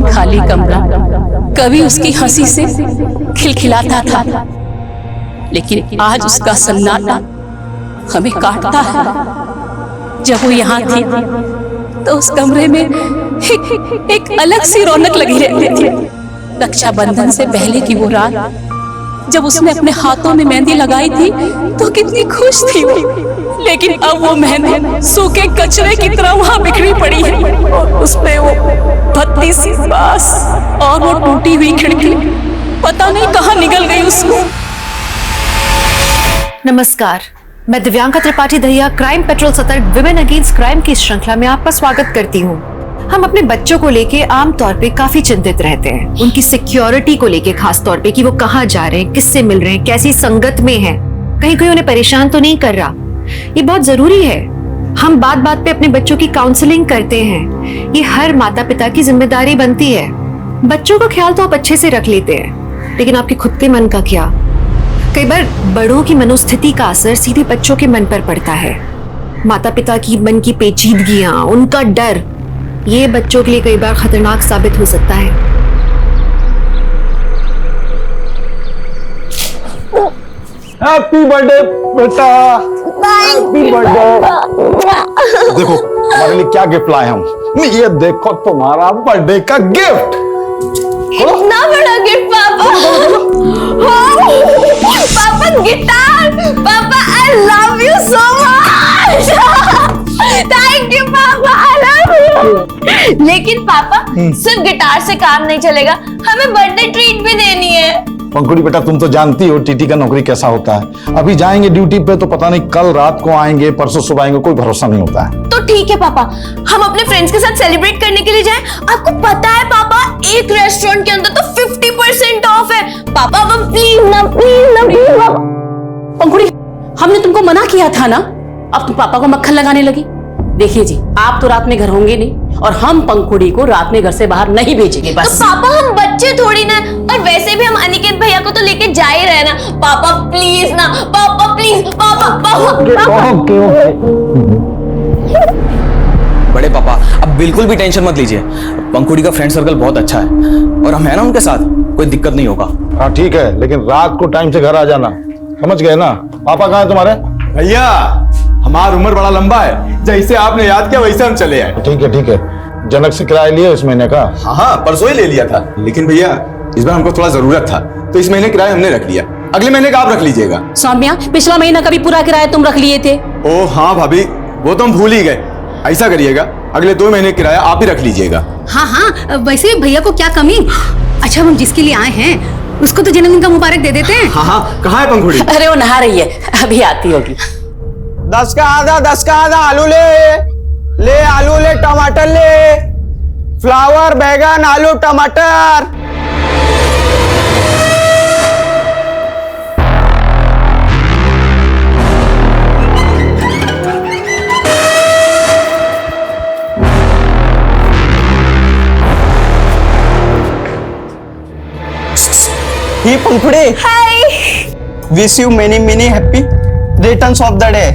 खाली कमरा कभी उसकी हंसी से खिलखिलाता था, लेकिन आज उसका सन्नाटा हमें काटता है। जब वो यहाँ थी तो उस कमरे में एक अलग सी रौनक लगी रहती थी। रक्षाबंधन से पहले की वो रात जब उसने अपने हाथों में मेहंदी लगाई थी तो कितनी खुश थी वो, लेकिन अब वो मेहंदी सूखे कचरे की तरह वहां बिखरी पड़ी है। और उसमें वो भत्ती सी बांस और वो टूटी हुई खिड़की पता नहीं कहाँ निकल गई उसको। नमस्कार, मैं दिव्यांका त्रिपाठी दहिया क्राइम पेट्रोल सतर्क विमेन अगेंस्ट क्राइम की श्रृंखला में आपका स्वागत करती हूँ। हम अपने बच्चों को लेके आमतौर पे काफी चिंतित रहते हैं, उनकी सिक्योरिटी को लेके खास तौर पे कि वो कहाँ जा रहे हैं, किससे मिल रहे हैं, कैसी संगत में हैं, कहीं कोई उन्हें परेशान तो नहीं कर रहा। ये बहुत जरूरी है। हम बात बात पे अपने बच्चों की काउंसलिंग करते हैं, ये हर माता पिता की जिम्मेदारी बनती है। बच्चों का ख्याल तो आप अच्छे से रख लेते हैं, लेकिन आपके खुद के मन का क्या? कई बार बड़ों की मनोस्थिति का असर सीधे बच्चों के मन पर पड़ता है। माता पिता की मन की पेचीदगियां, उनका डर, ये बच्चों के लिए कई बार खतरनाक साबित हो सकता है। हैप्पी बर्थडे बेटा, हैप्पी बर्थडे। देखो हमारे लिए क्या गिफ्ट लाए हम। ये देखो तुम्हारा बर्थडे का गिफ्ट। इतना बड़ा गिफ्ट पापा। पापा गिटार। पापा I love you so much. Thank you पापा, आई लव यू। लेकिन पापा सिर्फ गिटार से काम नहीं चलेगा, हमें बर्थडे ट्रीट भी देनी है। पंकुड़ी बेटा, तुम तो जानती हो टीटी का नौकरी कैसा होता है। अभी जाएंगे ड्यूटी पे तो पता नहीं कल रात को आएंगे, परसों सुबह आएंगे, कोई भरोसा नहीं होता है। तो ठीक है पापा, हम अपने फ्रेंड्स के साथ सेलिब्रेट करने के लिए जाएं। आपको पता है पापा, एक रेस्टोरेंट के अंदर तो 50% ऑफ है। पापा अब प्लीज ना, प्लीज ना, प्लीज ना। पंखुड़ी, हमने तुमको मना किया था ना, अब तुम पापा को मक्खन लगाने लगी। देखिए जी, आप तो रात में घर होंगे नहीं और हम पंखुड़ी को रात में घर से बाहर नहीं भेजेंगे बस। तो पापा हम बच्चे थोड़ी ना, और वैसे भी हम अनिकेत भैया को तो लेके जा ही रहे ना। पापा प्लीज ना, पापा प्लीज, पापा पापा। बड़े पापा अब बिल्कुल भी टेंशन मत लीजिए, पंखुड़ी का फ्रेंड सर्कल बहुत अच्छा है और हम है ना उनके साथ, कोई दिक्कत नहीं होगा। हाँ ठीक है, लेकिन रात को टाइम से घर आ जाना, समझ गए ना? पापा कहाँ है तुम्हारे? भैया हमारा उम्र बड़ा लंबा है, जैसे आपने याद किया वैसे हम चले आए। ठीक है ठीक है। जनक से किराया लिया इस महीने का? हाँ परसों ही ले लिया था, लेकिन भैया इस बार हमको थोड़ा जरूरत था तो इस महीने किराया हमने रख लिया। अगले महीने का आप रख लीजिएगा। सौम्या, पिछला महीना का भी पूरा किराया तुम रख लिए थे। ओ हाँ भाभी, वो तो हम भूल ही गए। ऐसा करिएगा, अगले 2 महीने किराया आप ही रख लीजिएगा। हाँ हाँ, वैसे भैया को क्या कमी। अच्छा, हम जिसके लिए आए हैं उसको तो जन्मदिन का मुबारक दे देते हैं। हाँ हाँ, कहाँ है पंखुड़ी? अरे वो नहा रही है, अभी आती होगी। 10 का आधा आलू ले आलू ले, टमाटर ले, फ्लावर, बैगन, आलू, टमाटर। ही पंखुड़ी, hi. Wish you many many happy returns of the day.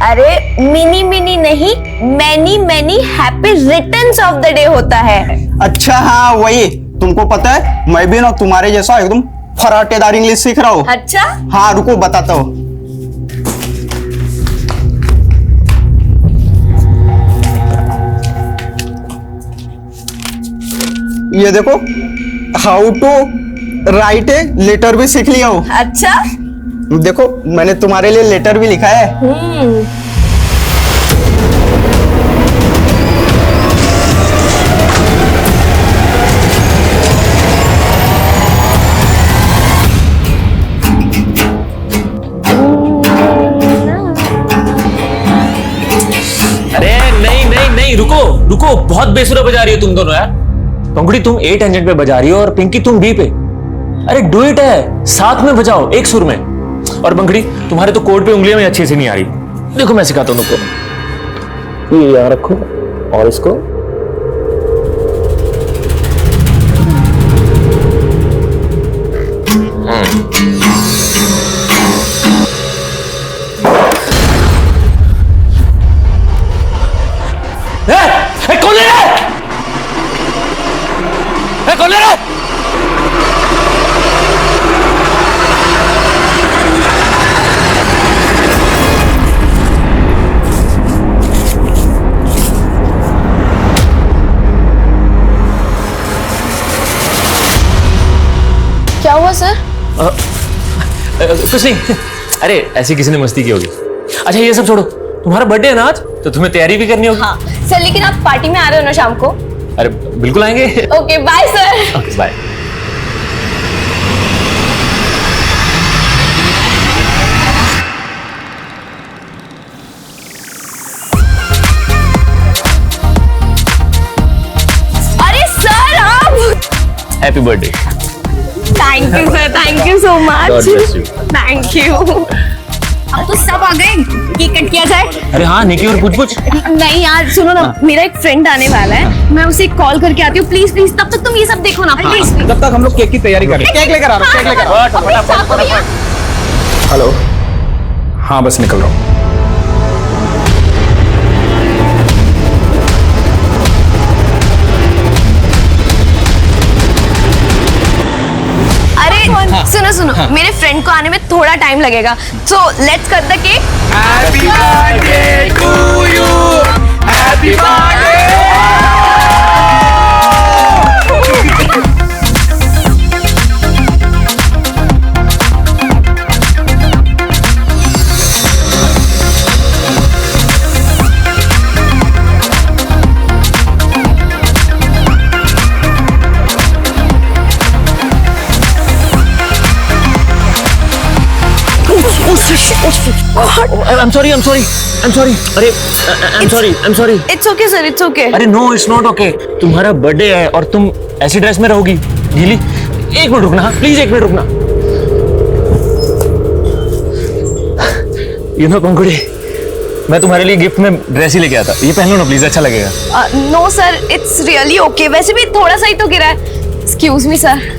अरे मिनी मिनी नहीं, many many happy returns of the day होता है। अच्छा हाँ वही, तुमको पता है मैं भी ना तुम्हारे जैसा एकदम फराटेदार इंग्लिश सीख रहा हूँ। अच्छा हाँ रुको बताता हूँ। ये देखो, how to write a letter भी सीख लिया हूँ। अच्छा, देखो मैंने तुम्हारे लिए लेटर भी लिखा है। अरे नहीं नहीं नहीं, रुको रुको, बहुत बेसुरा बजा रही हो तुम दोनों यार। पंखुड़ी तुम A टेंजेंट पे बजा रही हो और पिंकी तुम B पे। अरे डुएट है, साथ में बजाओ एक सुर में। और पंखुड़ी तुम्हारे तो कोड पे उंगलियां में अच्छी से नहीं आ रही। देखो मैं सिखाता हूं तुमको। ये यहां रखो और इसको कौन है? कुछ नहीं, अरे ऐसी किसी ने मस्ती की होगी। अच्छा ये सब छोड़ो, तुम्हारा बर्थडे है ना आज, तो तुम्हें तैयारी भी करनी होगी। हाँ सर, लेकिन आप पार्टी में आ रहे हो ना शाम को? अरे बिल्कुल आएंगे। Okay bye sir. Okay bye. अरे सर आप, happy birthday. Thank you sir, thank you so much, God bless you. Thank you. अब तो सब आ गए, केक कट किया जाए। अरे हाँ निकी और कुछ नहीं यार सुनो ना, मेरा एक फ्रेंड आने वाला है, मैं उसे कॉल करके आती हूँ प्लीज प्लीज। तब तक तुम ये सब देखो ना प्लीज प्लीज। तब तक हम लोग केक की तैयारी करें। केक लेकर आ रहा हूँ, केक लेकर आ रहा हूँ। हेलो, हाँ बस निकल रहा हूँ। अरे सुनो सुनो, मेरे फ्रेंड को आने में थोड़ा टाइम लगेगा, so let's cut the cake. Happy birthday to you, happy birthday. I'm sorry. अरे I'm sorry. It's okay sir, it's okay. अरे नो इट्स नॉट ओके। तुम्हारा बर्थडे है और तुम ऐसी ड्रेस में रहोगी गीली। एक मिनट रुकना, प्लीज एक मिनट रुकना। यू नो पंकुड़ी, मैं तुम्हारे लिए गिफ्ट में ड्रेस ही लेके आता, ये पहन लो ना प्लीज, अच्छा लगेगा। No sir, it's really okay. वैसे भी थोड़ा सा ही तो गिरा है। Excuse me sir.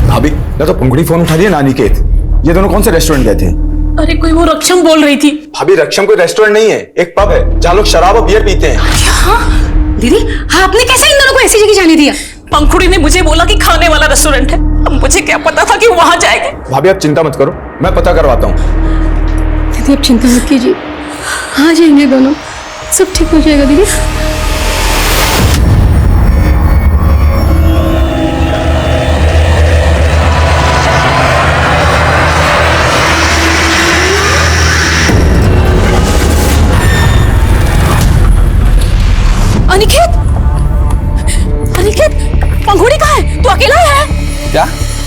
भाभी या तो पंखुड़ी फोन उठा लिया ना निकेत, ये दोनों कौन से रेस्टोरेंट गए थे? अरे कोई वो रक्षम बोल रही थी। भाभी रक्षम कोई रेस्टोरेंट नहीं है, एक पब है जहाँ लोग शराब और बियर पीते हैं। दीदी हाँ, आपने कैसे इन दोनों को ऐसी जगह जाने दिया? पंखुड़ी ने मुझे बोला कि खाने वाला रेस्टोरेंट है, अब मुझे क्या पता था कि वहां जाएंगे। भाभी आप चिंता मत करो, मैं पता करवाता हूँ। दीदी आप चिंता मत कीजिए, आ जाएंगे दोनों, सब ठीक हो जाएगा दीदी। अनिकेत, पंखुड़ी कहाँ है? तू अकेला है? क्या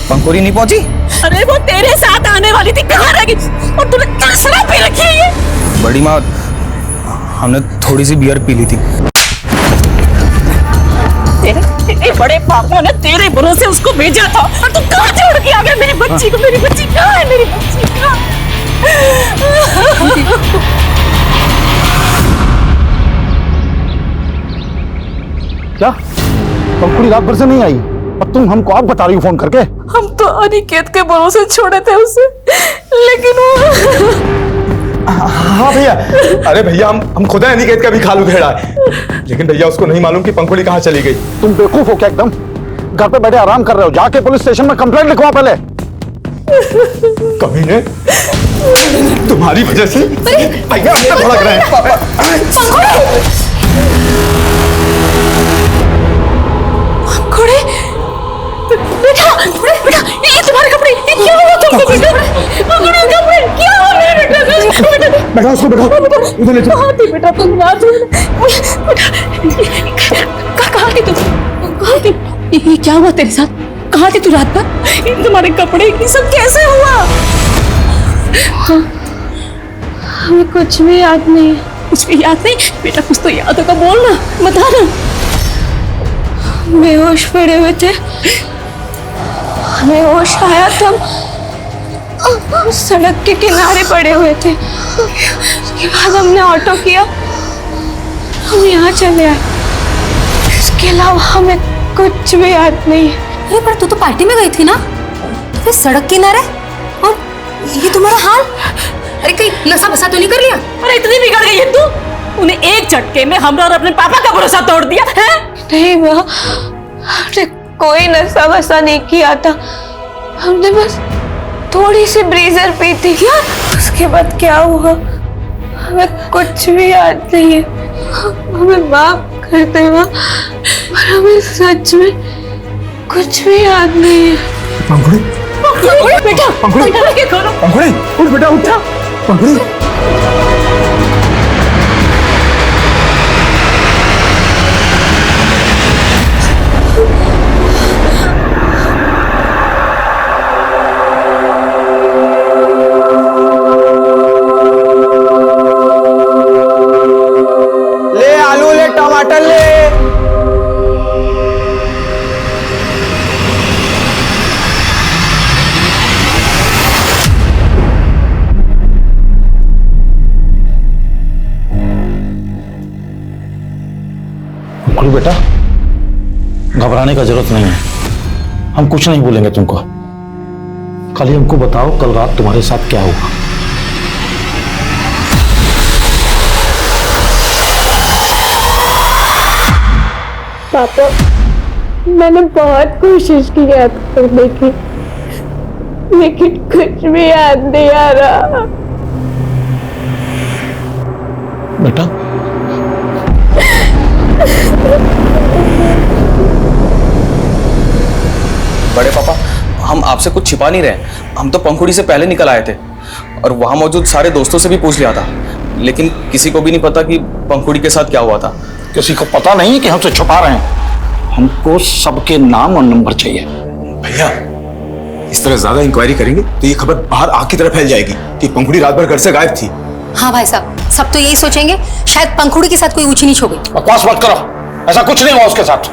पंखुड़ी नहीं पहुंची? अरे वो तेरे साथ आने वाली थी, कहाँ रह गई? और तूने क्या शराब पी रखी है ये? बड़ी माँ, हमने थोड़ी सी बियर पी ली थी। तेरे बड़े पापा ने तेरे भरोसे उसको भेजा था और तू कहाँ छोड़ के आ गया मेरी बच्ची को? मेरी बच्ची कहाँ है? मेरी बच्ची कहाँ? क्या पंखुड़ी रात भर से नहीं आई और तुम हमको आप बता रही हो फोन करके? हम तो अनिकेत के भरोसे छोड़े थे उसे, लेकिन वो हाँ भैया, अरे भैया हम खुदा अनिकेत का भी खाल उधेड़ा है, लेकिन भैया उसको नहीं मालूम कि पंखुड़ी कहाँ चली गई। तुम बेवकूफ हो क्या एकदम? घर पे बैठे आराम कर रहे हो, जाके पुलिस स्टेशन में कंप्लेंट लिखवाओ पहले। कमीने, तुम्हारी वजह से भैया अंदर भड़क रहे हैं। पंखुड़ी, बेटा ये तुम्हारे कपड़े, ये क्या हुआ तुमको बेटा? पंखुड़ी कपड़े क्या हो रहे हैं बेटा? बैठा उसको, बैठा इधर ले जाओ। कहाँ थी बेटा तुम रात में? कहाँ थी तुम? कहाँ थी? ये क्या हुआ तेरे साथ? कहाँ थी तू रात भर? ये तुम्हारे कपड़े ये सब कैसे हुआ? हमें कुछ भी याद नहीं। कुछ भी याद नहीं? बेटा कुछ तो याद होगा, बोल ना, बता ना। बेहोश पड़े हुए थे, हमें होश आया तब हम सड़क के किनारे पड़े हुए थे। उसके बाद हमने ऑटो किया, हम यहाँ चले आए। इसके अलावा हमें कुछ भी याद नहीं है। अरे पर तू तो पार्टी में गई थी ना, फिर सड़क किनारे और ये तुम्हारा हाल? अरे कहीं नशा बसा तो नहीं कर लिया? अरे इतनी बिगड़ गई है तू? उन्हें एक झटके में हमरा और अपने पापा का भरोसा तोड़ दिया है? नहीं माँ, हमने कोई नशा वसा नहीं किया था, हमने बस थोड़ी सी ब्रीजर पी थी। क्या? उसके बाद क्या हुआ हमें कुछ भी याद नहीं है। हमें माफ करते हैं पर हमें सच में कुछ भी याद नहीं है। पंखुड़ी, बेटा पंखुड़ी, पंखुड़ी, उठ बेटा, उठ पंखुड़ी। ले आलू ले टमाटर ले। पंखुड़ी बेटा, घबराने का जरूरत नहीं है, हम कुछ नहीं बोलेंगे तुमको। खाली हमको बताओ कल रात तुम्हारे साथ क्या हुआ। पापा मैंने बहुत कोशिश की याद करने की लेकिन कुछ भी याद नहीं आ रहा। बेटा बड़े पापा, हम आपसे कुछ छिपा नहीं रहे। हम तो पंखुड़ी से पहले निकल आए थे और वहां मौजूद सारे दोस्तों से भी पूछ लिया था, लेकिन किसी को भी नहीं पता कि पंखुड़ी के साथ क्या हुआ था। किसी को पता नहीं कि हमसे छुपा रहे हैं। हमको सबके नाम और नंबर चाहिए। भैया, इस तरह ज्यादा इंक्वायरी करेंगे तो ये खबर बाहर आग की तरह फैल जाएगी कि पंखुड़ी रात भर घर से गायब थी। हाँ भाई साहब, सब तो यही सोचेंगे शायद पंखुड़ी के साथ कोई ऊंची नीच हो गई। बकवास मत करो, ऐसा कुछ नहीं हुआ उसके साथ।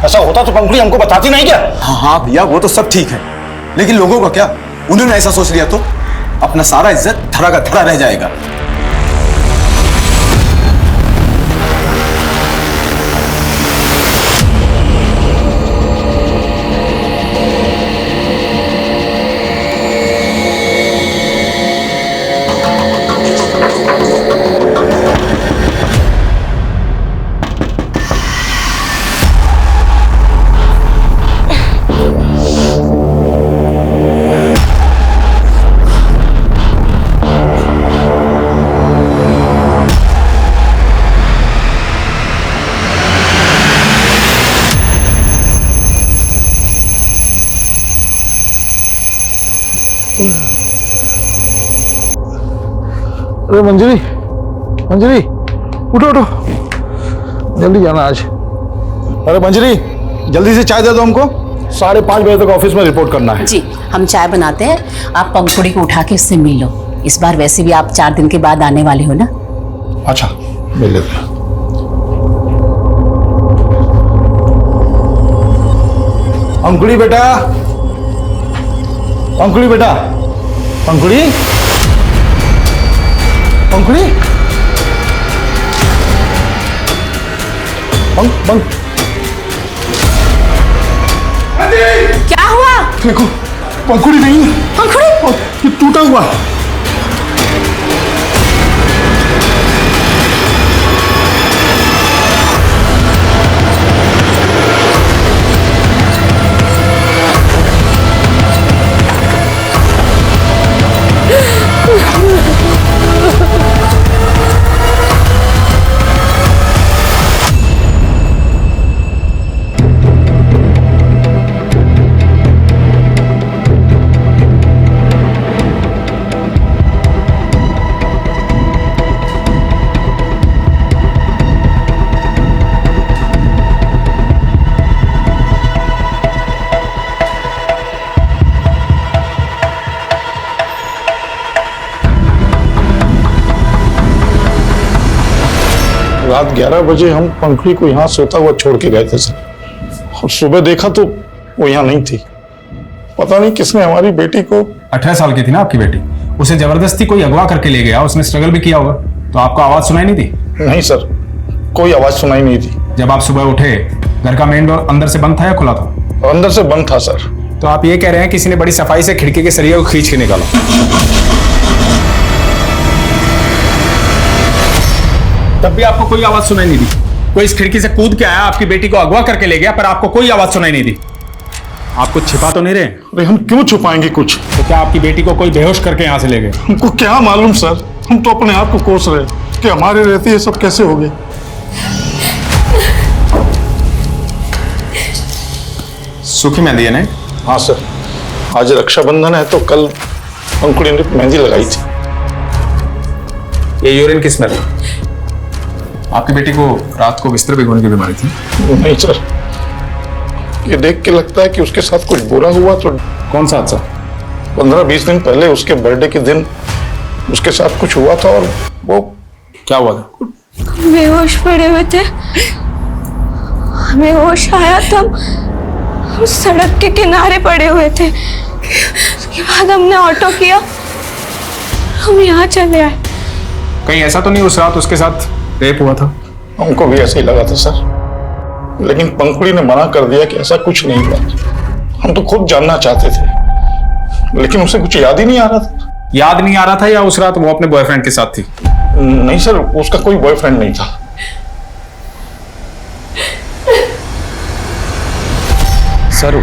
ऐसा होता तो पंखुड़ी हमको बताती नहीं क्या? हाँ भैया, वो तो सब ठीक है, लेकिन लोगों का क्या? उन्होंने ऐसा सोच लिया तो अपना सारा इज्जत धरा का धरा रह जाएगा। अरे मंजरी, मंजरी, उठो उठो, जल्दी जाना आज। अरे मंजरी, जल्दी से चाय दे दो हमको, 5:30 बजे तक ऑफिस में रिपोर्ट करना है। जी हम चाय बनाते हैं, आप पंखुड़ी को उठा के उससे मिल लो। इस बार वैसे भी आप 4 दिन के बाद आने वाले हो ना। अच्छा, मिल लेते हैं। पंखुड़ी बेटा, पंखुड़ी बेटा, पंखुड़ी, पंखुड़ी, क्या हुआ? देखो, पंखुड़ी नहीं है। पंखुड़ी? ये टूटा हुआ। रात 11 बजे हम पंखुड़ी को यहाँ सोता हुआ छोड़ के गए थे सर, और सुबह देखा तो वो यहाँ नहीं थी। पता नहीं किसने हमारी बेटी को। 18 साल की थी ना आपकी बेटी, उसे जबरदस्ती कोई अगवा करके ले गया, उसने स्ट्रगल भी किया होगा, तो आपको आवाज सुनाई नहीं थी? नहीं सर, कोई आवाज सुनाई नहीं थी। जब आप सुबह उठे, घर का मेन डोर अंदर से बंद था या खुला था? अंदर से बंद था सर। तो आप ये कह रहे हैं किसी ने बड़ी सफाई से खिड़की के सरिये को खींच के निकाला? तब भी आपको कोई आवाज सुनाई नहीं दी? कोई इस खिड़की से कूद के आया, आपकी बेटी को अगवा करके ले गया, पर आपको कोई आवाज सुनाई नहीं दी? आप कुछ छिपा तो नहीं रहे? अरे हम क्यों छुपाएंगे कुछ? तो क्या आपकी बेटी को कोई बेहोश करके यहाँ से ले गए? हमको क्या मालूम सर, हम तो अपने आप को कोस रहे कि हमारे रहते ये सब कैसे हो गए। सूखी मेहंदी है नहीं? हाँ सर, आज रक्षाबंधन है तो कल पंखुड़ी ने मेहंदी लगाई थी। ये यूरिन की स्मेल। आपकी बेटी को रात को बिस्तर भिगोने की बीमारी थी? नहीं सर, ये देख के लगता है कि उसके साथ कुछ बुरा हुआ। तो कौन सा हादसा? 15-20 दिन पहले उसके बर्थडे के दिन उसके साथ कुछ हुआ था। और वो क्या हुआ था? बेहोश पड़े हुए थे, हमें होश आया तब हम सड़क के किनारे पड़े हुए थे। उसके बाद हमने ऑटो किया, हम यहाँ चले आए। कहीं ऐसा तो नहीं उस रात उसके साथ रेप हुआ था? हमको भी ऐसे ही लगा था सर, लेकिन पंखुड़ी ने मना कर दिया कि ऐसा कुछ नहीं हुआ। हम तो खुद जानना चाहते थे, लेकिन उसे कुछ याद ही नहीं आ रहा था। याद नहीं आ रहा था या उस रात वो अपने बॉयफ्रेंड के साथ थी? नहीं सर, उसका कोई बॉयफ्रेंड नहीं था। सर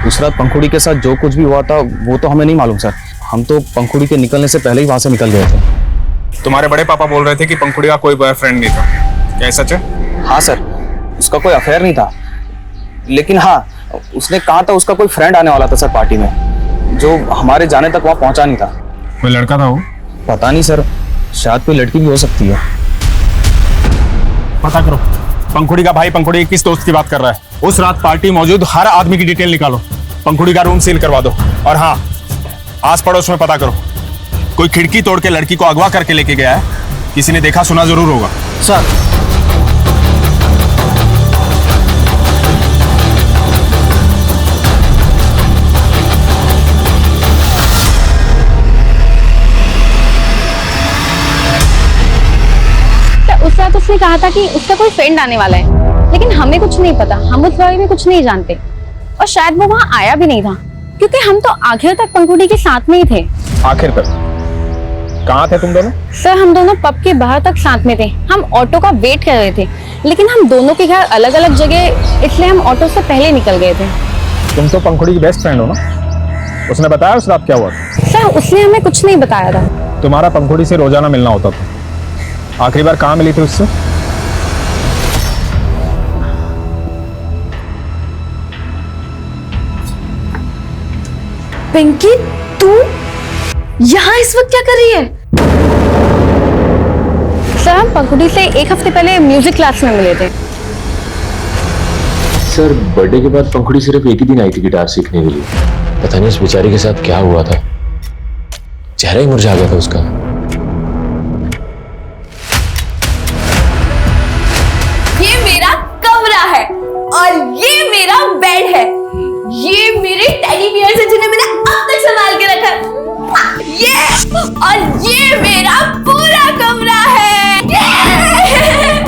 उस रात पंखुड़ी के साथ जो कुछ भी हुआ था वो तो हमें नहीं मालूम सर। हम तो पंखुड़ी के निकलने से पहले ही वहां से निकल गए थे। तुम्हारे बड़े पापा बोल रहे थे कि पंखुड़ी का कोई बॉयफ्रेंड नहीं था, क्या सच है? हाँ सर, उसका कोई अफेयर नहीं था, लेकिन हाँ उसने कहा था उसका कोई फ्रेंड आने वाला था सर पार्टी में, जो हमारे जाने तक वहाँ पहुंचा नहीं था। कोई लड़का था वो? पता नहीं सर, शायद कोई लड़की भी हो सकती है। पता करो पंखुड़ी का भाई पंखुड़ी के किस दोस्त की बात कर रहा है। उस रात पार्टी मौजूद हर आदमी की डिटेल निकालो, पंखुड़ी का रूम सील करवा दो। और हाँ, आस पड़ोस में पता करो, कोई खिड़की तोड़ के लड़की को अगवा करके लेके गया है, किसी ने देखा सुना जरूर होगा। सर उस रात उसने कहा था कि उसका कोई फ्रेंड आने वाला है, लेकिन हमें कुछ नहीं पता, हम उस बारे में कुछ नहीं जानते। और शायद वो वहाँ आया भी नहीं था, क्योंकि हम तो आखिर तक पंखुड़ी के साथ में ही थे। आखिर तक? कहाँ थे तुम दोनों? सर हम दोनों पब के बाहर तक साथ में थे, हम ऑटो का वेट कर रहे थे, लेकिन हम दोनों के घर अलग अलग जगह, इसलिए हम ऑटो से पहले निकल गए थे। तुम तो पंखुड़ी की बेस्ट फ्रेंड हो ना? उसने बताया उस रात क्या हुआ? सर उसने हमें कुछ नहीं बताया था। तुम्हारा पंखुड़ी से रोजाना मिलना होता था, आखिरी बार कहाँ मिली थी उससे? पिंकी, तू यहाँ इस वक्त क्या कर रही है? सर हम पंखुड़ी से एक हफ्ते पहले म्यूजिक क्लास में मिले थे। सर बर्थडे के बाद पंखुड़ी सिर्फ एक ही दिन आई थी गिटार सीखने के लिए। पता नहीं उस बेचारी के साथ क्या हुआ था, चेहरा ही मुरझा गया था उसका। ये मेरा कमरा है और ये मेरा बेड है। ये मेरे टेडी बियर्स हैं जिन्हें मैंने अब तक संभाल के रखा है। ये और ये मेरा पूरा कमरा है।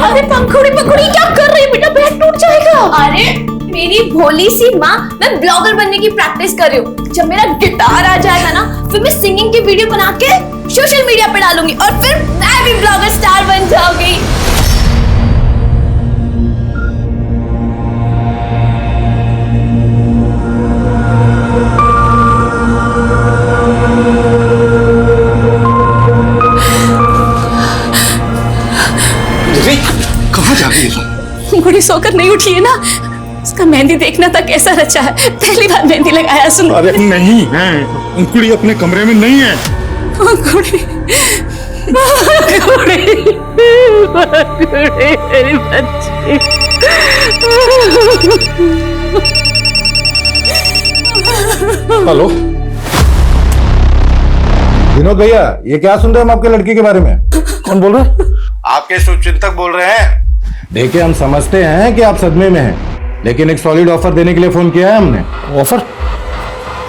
अरे पंखुड़ी क्या कर रही है बेटा, बेड टूट जाएगा। अरे मेरी भोली सी माँ, मैं ब्लॉगर बनने की प्रैक्टिस कर रही हूँ। जब मेरा गिटार आ जाएगा ना, फिर मैं सिंगिंग की वीडियो बना के सोशल मीडिया पे डालूंगी और फिर मैं भी ब्लॉगर स्टार बन जाऊंगी। कहाँ जा रही है? गुड़ी सोकर नहीं उठी है ना, उसका मेहंदी देखना था कैसा रचा है। पहली बार मेहंदी लगाया। सुन, अरे नहीं है, अंकुड़ी अपने कमरे में नहीं है। गुड़ी, मेरी बच्ची। हेलो विनोद भैया, ये क्या सुन रहे हैं हम आपके लड़की के बारे में? कौन बोल रहा है? आपके शुभचिंतक बोल रहे हैं। देखिए हम समझते हैं कि आप सदमे में हैं, लेकिन एक सॉलिड ऑफर देने के लिए फोन किया है हमने। ऑफर?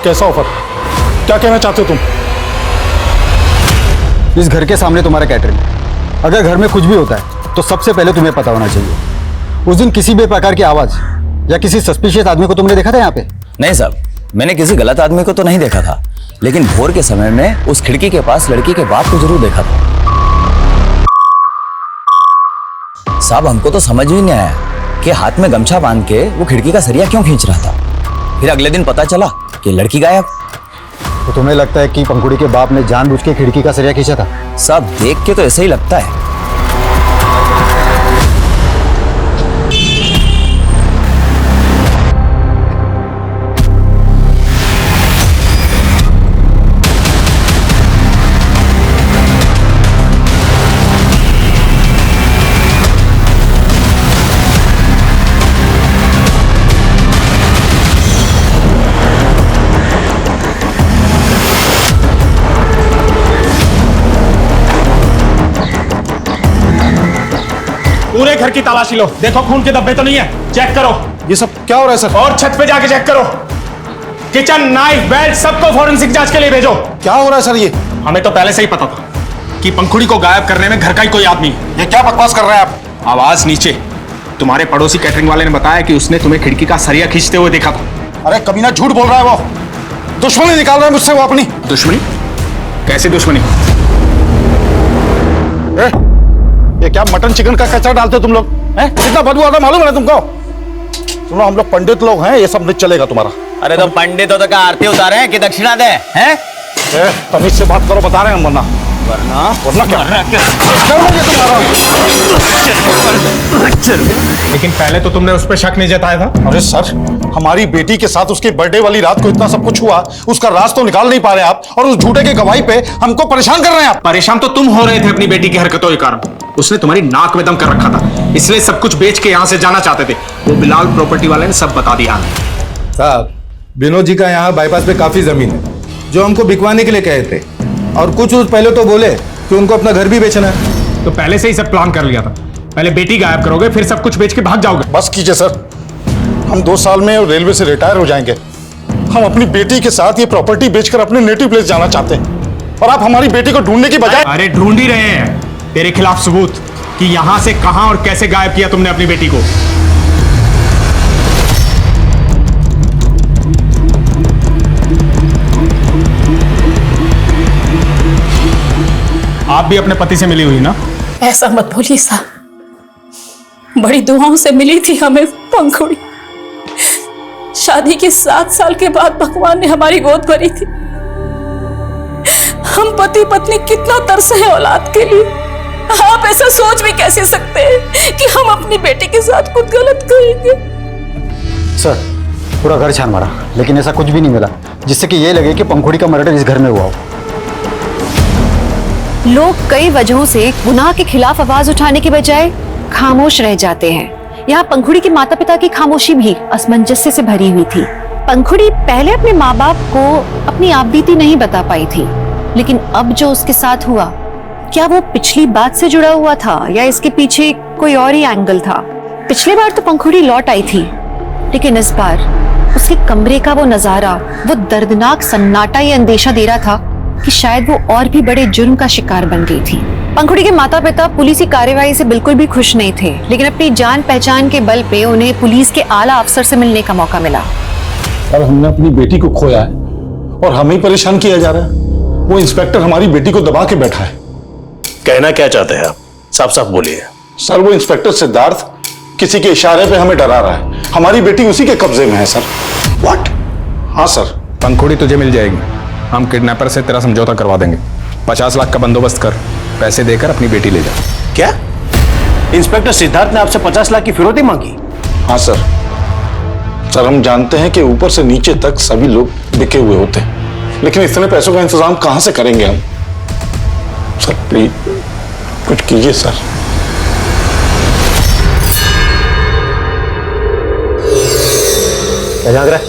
कैसा ऑफर? क्या कहना चाहते हो तुम? इस घर के सामने तुम्हारा कैटरिंग, अगर घर में कुछ भी होता है तो सबसे पहले तुम्हें पता होना चाहिए। उस दिन किसी भी प्रकार की आवाज या किसी सस्पिशियस आदमी को तुमने देखा था यहाँ पे? नहीं साहब, मैंने किसी गलत आदमी को तो नहीं देखा था, लेकिन भोर के समय में उस खिड़की के पास लड़की के बाप को जरूर देखा था। साहब हमको तो समझ ही नहीं आया कि हाथ में गमछा बांध के वो खिड़की का सरिया क्यों खींच रहा था। फिर अगले दिन पता चला कि लड़की गायब। तो तुम्हें लगता है कि पंखुड़ी के बाप ने जानबूझ के खिड़की का सरिया खींचा था? सब देख के तो ऐसे ही लगता है। पूरे घर की तलाशी लो, देखो खून के धब्बे तो नहीं है, चेक करो। ये सब क्या हो रहा है सर? और छत पे जाके चेक करो, किचन, नाइफ, बेल्ट सबको फॉरेंसिक जांच के लिए भेजो। क्या हो रहा है सर? ये हमें तो पहले से ही पता था कि पंखुड़ी को गायब करने में घर का ही कोई आदमी है। ये क्या बकवास कर रहे हैं आप? आवाज नीचे। तुम्हारे पड़ोसी कैटरिंग वाले ने बताया कि उसने तुम्हें खिड़की का सरिया खींचते हुए देखा था। अरे कमीना झूठ बोल रहा है वो, दुश्मनी निकाल रहा है मुझसे वो अपनी। दुश्मनी? कैसी दुश्मनी? ये क्या मटन चिकन का कचरा डालते हो तुम लोग? हैं? कितना बदबू आता है मालूम है ना तुमको? सुनो, हम लोग पंडित लोग हैं, ये सब नहीं चलेगा तुम्हारा। अरे तो पंडित हो तो क्या आरती उतारे हैं कि दक्षिणा दे हैं? तमीज से बात करो, बता रहे हैं हम। वरना क्या? लेकिन पहले तो तुमने उस पर शक नहीं जताया था। अरे सर, हमारी बेटी के साथ उसके बर्थडे वाली रात को इतना सब कुछ हुआ, उसका राज तो निकाल नहीं पा रहे आप, और उस झूठे के गवाही पे हमको परेशान कर रहे हैं आप। परेशान तो तुम हो रहे थे अपनी बेटी की हरकतों के कारण। उसने तुम्हारी नाक में दम कर रखा था, इसलिए सब कुछ बेच के यहाँ से जाना चाहते थे। वो बिलाल प्रॉपर्टी वाले ने सब बता दिया। साहब, विनोद जी का यहाँ बाईपास पे काफी जमीन है जो हमको बिकवाने के लिए कहे थे, और कुछ रोज पहले तो बोले कि उनको अपना घर भी बेचना है। तो पहले से ही सब प्लान कर लिया था। पहले बेटी गायब करोगे, फिर सब कुछ बेच के भाग जाओगे। बस कीजिए सर, हम 2 साल में रेलवे से रिटायर हो जाएंगे। हम अपनी बेटी के साथ ये प्रॉपर्टी बेचकर अपने नेटिव प्लेस जाना चाहते हैं, और आप हमारी बेटी को ढूंढने की बजाय। अरे ढूंढ ही रहे हैं तेरे खिलाफ सबूत कि यहां से कहां और कैसे गायब किया तुमने अपनी बेटी को। आप भी अपने पति से मिली हुई ना? ऐसा मत बोलिए साहब, बड़ी दुआओं से मिली थी हमें पंखुड़ी। शादी के 7 साल के बाद भगवान ने हमारी गोद भरी थी। हम पति पत्नी कितना तरसे हैं औलाद के लिए। आप ऐसा सोच भी कैसे सकते हैं कि हम अपनी बेटी के साथ कुछ गलत करेंगे? सर, पूरा घर छान मारा, लेकिन ऐसा कुछ भी नहीं मिला जिससे कि ये लगे कि पंखुड़ी का मर्डर इस घर में हुआ हो। लोग कई वजहों से गुनाह के खिलाफ आवाज उठाने के बजाय खामोश रह जाते हैं। यहाँ पंखुड़ी के माता पिता की खामोशी भी असमंजस्य से भरी हुई थी। पंखुड़ी पहले अपने माँ बाप को अपनी आपबीती नहीं बता पाई थी, लेकिन अब जो उसके साथ हुआ, क्या वो पिछली बात से जुड़ा हुआ था या इसके पीछे कोई और ही एंगल था? पिछली बार तो पंखुड़ी लौट आई थी, लेकिन इस बार उसके कमरे का वो नजारा, वो दर्दनाक सन्नाटा ये अंदेशा दे रहा था कि शायद वो और भी बड़े जुर्म का शिकार बन गई थी। पंखुड़ी के माता पिता पुलिस की कार्रवाई से बिल्कुल भी खुश नहीं थे, लेकिन अपनी जान पहचान के बल पे उन्हें पुलिस के आला अफसर से मिलने का मौका मिला। अब हमने अपनी बेटी को खोया है और हमें ही परेशान किया जा रहा है। वो इंस्पेक्टर हमारी बेटी को दबा के बैठा है। कहना क्या चाहते हैं आप? साफ साफ बोलिए। सर, वो इंस्पेक्टर सिद्धार्थ किसी के इशारे पे हमें डरा रहा है। हमारी बेटी उसी के कब्जे में है सर। व्हाट? हाँ सर। पंखुड़ी तुझे मिल जाएगी। हम किडनैपर से तेरा समझौता करवा देंगे। 50 लाख का बंदोबस्त कर, पैसे देकर अपनी बेटी ले जा। क्या? इंस्पेक्टर सिद्धार्थ ने आपसे 50 लाख की फिरौती मांगी? हाँ सर। सर, हम जानते हैं कि ऊपर से नीचे तक सभी लोग बिके हुए होते हैं, लेकिन इतने पैसों का इंतजाम कहां से करेंगे हम? सर प्लीज कुछ कीजिए सर। क्या झांक रहा है?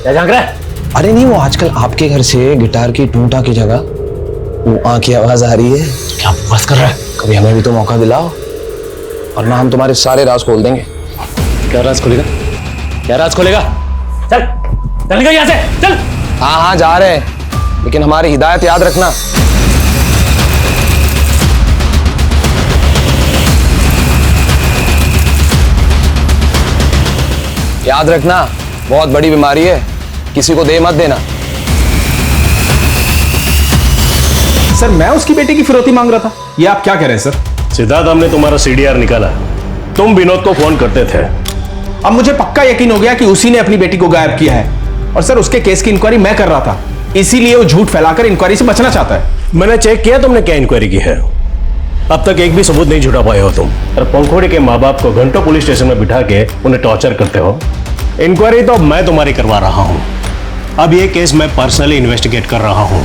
क्या झांक रहा है? अरे नहीं, वो आजकल आपके घर से गिटार की टूटा की जगह वो आँख की आवाज आ रही है। क्या बस कर रहा है? कभी हमें भी तो मौका दिलाओ, और ना हम तुम्हारे सारे राज खोल देंगे। क्या राज खोलेगा? क्या राज खोलेगा? चल चल निकल यहाँ से, चल। हाँ हाँ जा रहे हैं, लेकिन हमारी हिदायत याद रखना। याद रखना, बहुत बड़ी बीमारी है, किसी को दे मत देना। सर, मैं उसकी बेटी की फिरौती मांग रहा था, ये आप क्या कह रहे हैं सर? सिद्धार्थ, हमने तुम्हारा CDR निकाला। तुम विनोद को फोन करते थे अब मुझे पक्का यकीन हो गया कि उसी ने अपनी बेटी को गायब किया है। और सर उसके केस की इंक्वायरी मैं कर रहा था, इसीलिए वो झूठ फैलाकर इंक्वायरी से बचना चाहता है। मैंने चेक किया तुमने क्या इंक्वायरी की है, अब तक एक भी सबूत नहीं जुटा पाए हो तुम। और पंखुड़ी के माँ बाप को घंटों पुलिस स्टेशन में बिठा के उन्हें टॉर्चर करते हो। इंक्वायरी तो मैं तुम्हारी करवा रहा हूं। अब ये केस मैं पर्सनली इन्वेस्टिगेट कर रहा हूं।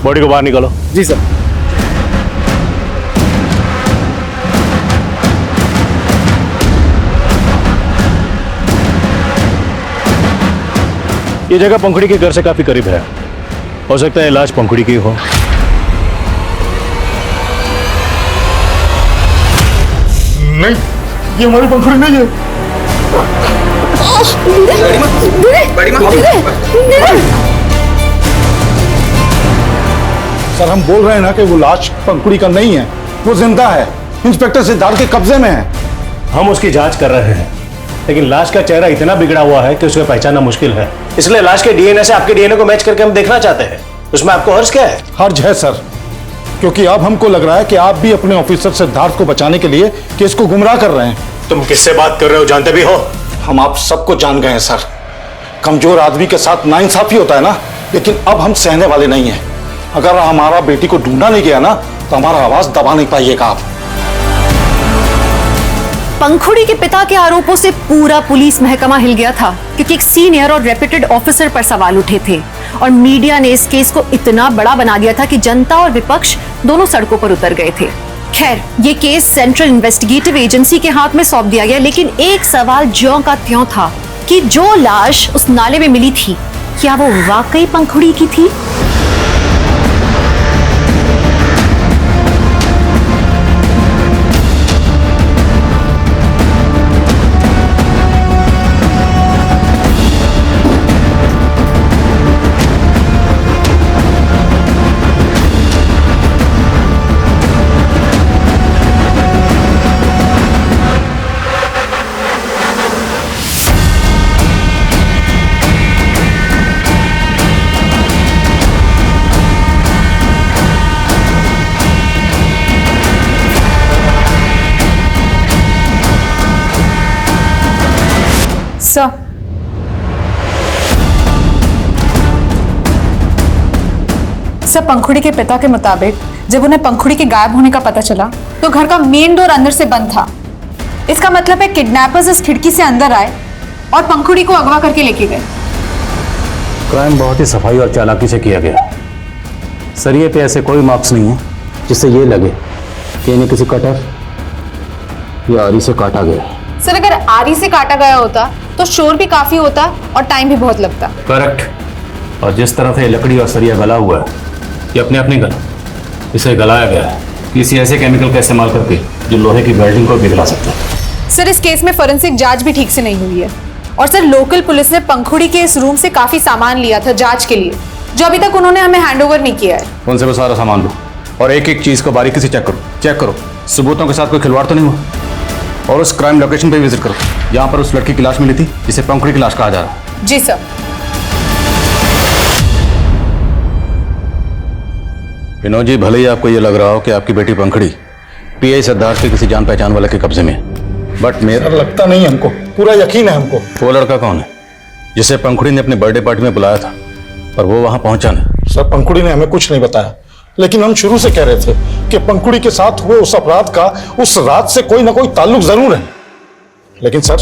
बॉडी को बाहर निकालो। जी सर। ये जगह पंखुड़ी के घर से काफी करीब है, हो सकता है लाश पंखुड़ी की हो। नहीं, ये हमारी पंखुड़ी नहीं है। सर हम बोल रहे हैं ना कि वो लाश पंखुड़ी का नहीं है, वो जिंदा है, इंस्पेक्टर सिद्धार्थ के कब्जे में है। हम उसकी जांच कर रहे हैं, लेकिन लाश का चेहरा इतना बिगड़ा हुआ है कि उसे पहचानना मुश्किल है। इसलिए लाश के डीएनए से आपके डीएनए को मैच करके हम देखना चाहते हैं। उसमें आपको हर्ज क्या है? हर्ज है सर, क्योंकि अब हमको लग रहा है कि आप भी अपने ऑफिसर सिद्धार्थ को बचाने के लिए केस को गुमराह कर रहे हैं। तुम किससे बात कर रहे हो, जानते भी हो? हम आप सबको जान गए हैं सर। कमजोर आदमी के साथ नाइंसाफी होता है ना, लेकिन अब हम सहने वाले नहीं हैं। अगर हमारा बेटी को ढूंढा नहीं गया ना, तो हमारा आवाज दबा नहीं पाइएगा आप। पंखुड़ी के पिता के आरोपों से पूरा पुलिस महकमा हिल गया था, क्योंकि एक सीनियर और रेप्यूटेड ऑफिसर पर सवाल उठे थे और मीडिया ने इस केस को इतना बड़ा बना दिया था कि जनता और विपक्ष दोनों सड़कों पर उतर गए थे। खैर, ये केस सेंट्रल इन्वेस्टिगेटिव एजेंसी के हाथ में सौंप दिया गया, लेकिन एक सवाल ज्यों का त्यों था कि जो लाश उस नाले में मिली थी, क्या वो वाकई पंखुड़ी की थी? सर, पंखुड़ी के पिता के मुताबिक जब उन्हें पंखुड़ी के गायब होने का पता चला तो घर का मेन डोर अंदर से बंद था। इसका मतलब है किडनैपर्स इस खिड़की से अंदर आए और पंखुड़ी को अगवा करके लेके गए। क्राइम बहुत ही सफाई और चालाकी से किया गया। सरिये पे ऐसे कोई मार्क्स नहीं है जिससे ये लगे कि इन्हें किसी कटर या आरी से काटा गया। सर, अगर आरी से काटा गया होता तो शोर भी काफी होता और टाइम भी बहुत लगता। करेक्ट। और जिस तरह से लकड़ी और सरिया गला हुआ है, ये अपने आप नहीं गला, इसे गलाया गया है किसी ऐसे केमिकल का इस्तेमाल करके जो लोहे की वेल्डिंग को पिघला सकता है। सर, इस केस में फोरेंसिक जांच भी ठीक से नहीं हुई है। और सर, लोकल पुलिस ने पंखुड़ी के इस रूम से काफी सामान लिया था जांच के लिए, जो अभी तक उन्होंने हमें हैंडओवर नहीं किया है। उनसे वो सारा सामान लो और एक एक चीज को बारीकी से चेक करो। सबूतों के साथ कोई खिलवाड़ तो नहीं हुआ। और उस क्राइम लोकेशन पे विजिट करो जहां पर उस लड़की की लाश मिली थी, जिसे पंखुड़ी की लाश कहा जा रहा है। जी सर। विनोद जी, भले ही आपको ये लग रहा हो कि आपकी बेटी पंखुड़ी पीआई सिद्धार्थ के किसी जान पहचान वाले के कब्जे में है, बट मेरा लगता नहीं हमको, पूरा यकीन है हमको। वो लड़का कौन है जिसे पंखुड़ी ने अपने बर्थडे पार्टी में बुलाया था और वो वहां पहुंचा नहीं? सर, पंखुड़ी ने हमें कुछ नहीं बताया, लेकिन हम शुरू से कह रहे थे कि पंखुड़ी के साथ हुए उस अपराध का उस रात से कोई ना कोई ताल्लुक जरूर है। लेकिन सर,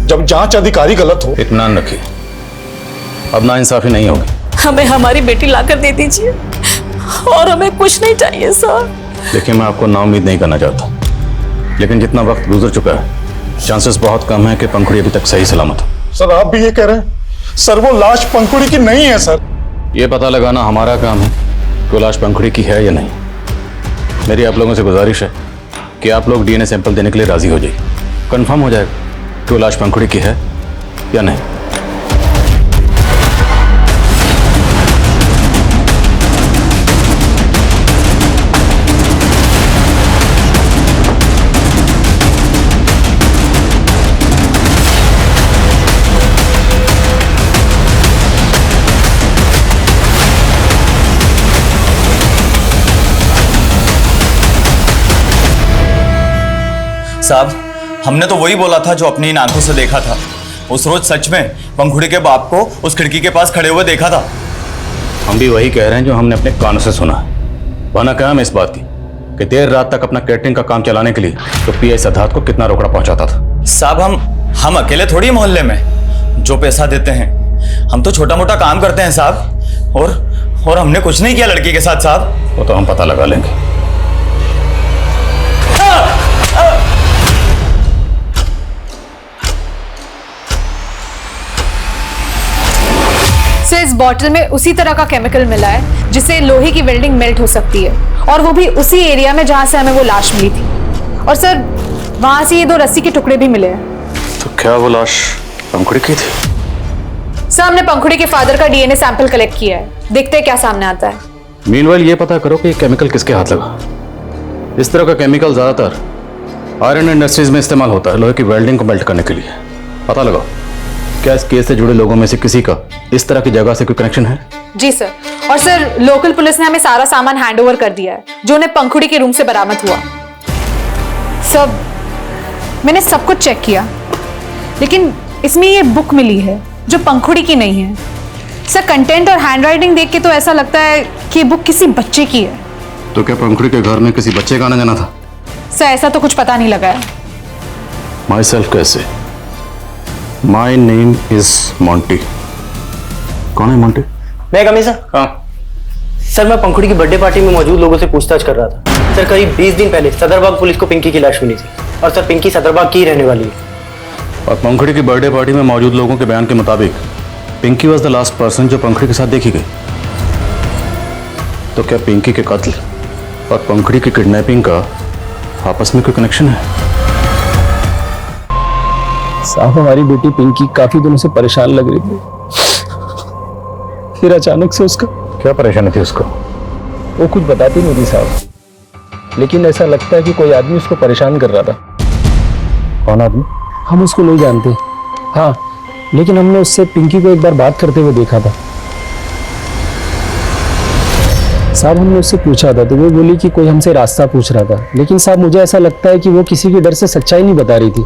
जब जांच अधिकारी गलत हो। इत्मीनान रखिए, अब नाइंसाफी नहीं होगी। हमें हमारी बेटी लाकर दे दीजिए और हमें कुछ नहीं चाहिए सर। देखिए, मैं आपको नाउम्मीद नहीं करना चाहता, लेकिन जितना वक्त गुजर चुका है, चांसेस बहुत कम है कि पंखुड़ी अभी तक सही सलामत हो। सर, आप भी ये कह रहे हैं? सर, वो लाश पंखुड़ी की नहीं है सर। ये पता लगाना हमारा काम है कि वो लाश पंखुड़ी की है या नहीं। मेरी आप लोगों से गुजारिश है कि आप लोग डीएनए सैंपल देने के लिए राजी हो जाइए। कंफर्म हो जाएगा कि वो लाश पंखुड़ी की है या नहीं। साहब, हमने तो वही बोला था जो अपनी इन आंखों से देखा था। उस रोज सच में पंखुड़ी के बाप को उस खिड़की के पास खड़े हुए देखा था। हम भी वही कह रहे हैं जो हमने अपने कानों से सुना। वरना क्या हम इस बात की कि देर रात तक अपना कैटरिंग का काम चलाने के लिए तो पीआई सिद्धार्थ को कितना रोकड़ा पहुंचाता था। साहब, हम अकेले थोड़ी मोहल्ले में जो पैसा देते हैं, हम तो छोटा मोटा काम करते हैं साहब। और हमने कुछ नहीं किया लड़की के साथ साहब। वो तो हम पता लगा लेंगे। सर, इस बॉटल में उसी तरह का केमिकल मिला है जिससे लोहे की वेल्डिंग मेल्ट हो सकती है, और वो भी उसी एरिया में जहां से हमें वो लाश मिली थी। और सर, वहां से ये 2 रस्सी के टुकड़े भी मिले हैं। तो क्या वो लाश पंखुड़ी की थी? सर, हमने पंखुड़ी के फादर का डीएनए सैंपल कलेक्ट किया है, देखते हैं क्या सामने आता है। मीनवाइल ये पता करो कि ये केमिकल किसके हाथ लगा। इस तरह का केमिकल ज्यादातर आयरन इंडस्ट्रीज में इस्तेमाल होता है लोहे की वेल्डिंग को मेल्ट करने के लिए। पता लगाओ क्या इस केस से जुड़े लोगों में से किसी का इस तरह की जगह से कोई कनेक्शन है? जी सर। और सर, लोकल पुलिस ने हमें सारा सामान हैंडओवर कर दिया है जो उन्हें पंखुड़ी के रूम से बरामद हुआ। सब मैंने सब कुछ चेक किया, लेकिन इसमें ये बुक मिली है जो पंखुड़ी की नहीं है। सर, कंटेंट और हैंडराइटिंग देख के तो ऐसा लगता है कि ये बुक किसी बच्चे की है। तो क्या पंखुड़ी के घर में किसी बच्चे का आना जाना था? सर, ऐसा तो कुछ पता नहीं लगा है। माई सेल्फ कैसे? My name is Monty. कौन है मॉन्टी? मैं कमी सर। हाँ सर, मैं पंखुड़ी की बर्थडे पार्टी में मौजूद लोगों से पूछताछ कर रहा था। सर, करीब 20 दिन पहले सदरबाग पुलिस को पिंकी की लाश मिली थी, और सर पिंकी सदरबाग की रहने वाली है। और पंखुड़ी की बर्थडे पार्टी में मौजूद लोगों के बयान के मुताबिक Pinky was the last person जो पंखुड़ी के साथ देखी गई। तो क्या पिंकी के कत्ल और पंखुड़ी की किडनैपिंग का आपस में कोई कनेक्शन है? साहब, हमारी बेटी पिंकी काफी दिनों से परेशान लग रही थी, फिर अचानक से उसका। क्या परेशानी थी उसको? वो कुछ बताती नहीं थी साहब, लेकिन ऐसा लगता है कि कोई आदमी उसको परेशान कर रहा था। कौन आदमी? हम उसको नहीं जानते। हाँ, लेकिन हमने उससे पिंकी को एक बार बात करते हुए देखा था साहब। हमने उससे पूछा था तो वो बोली कि कोई हमसे रास्ता पूछ रहा था, लेकिन साहब मुझे ऐसा लगता है कि वो किसी के डर से सच्चाई नहीं बता रही थी।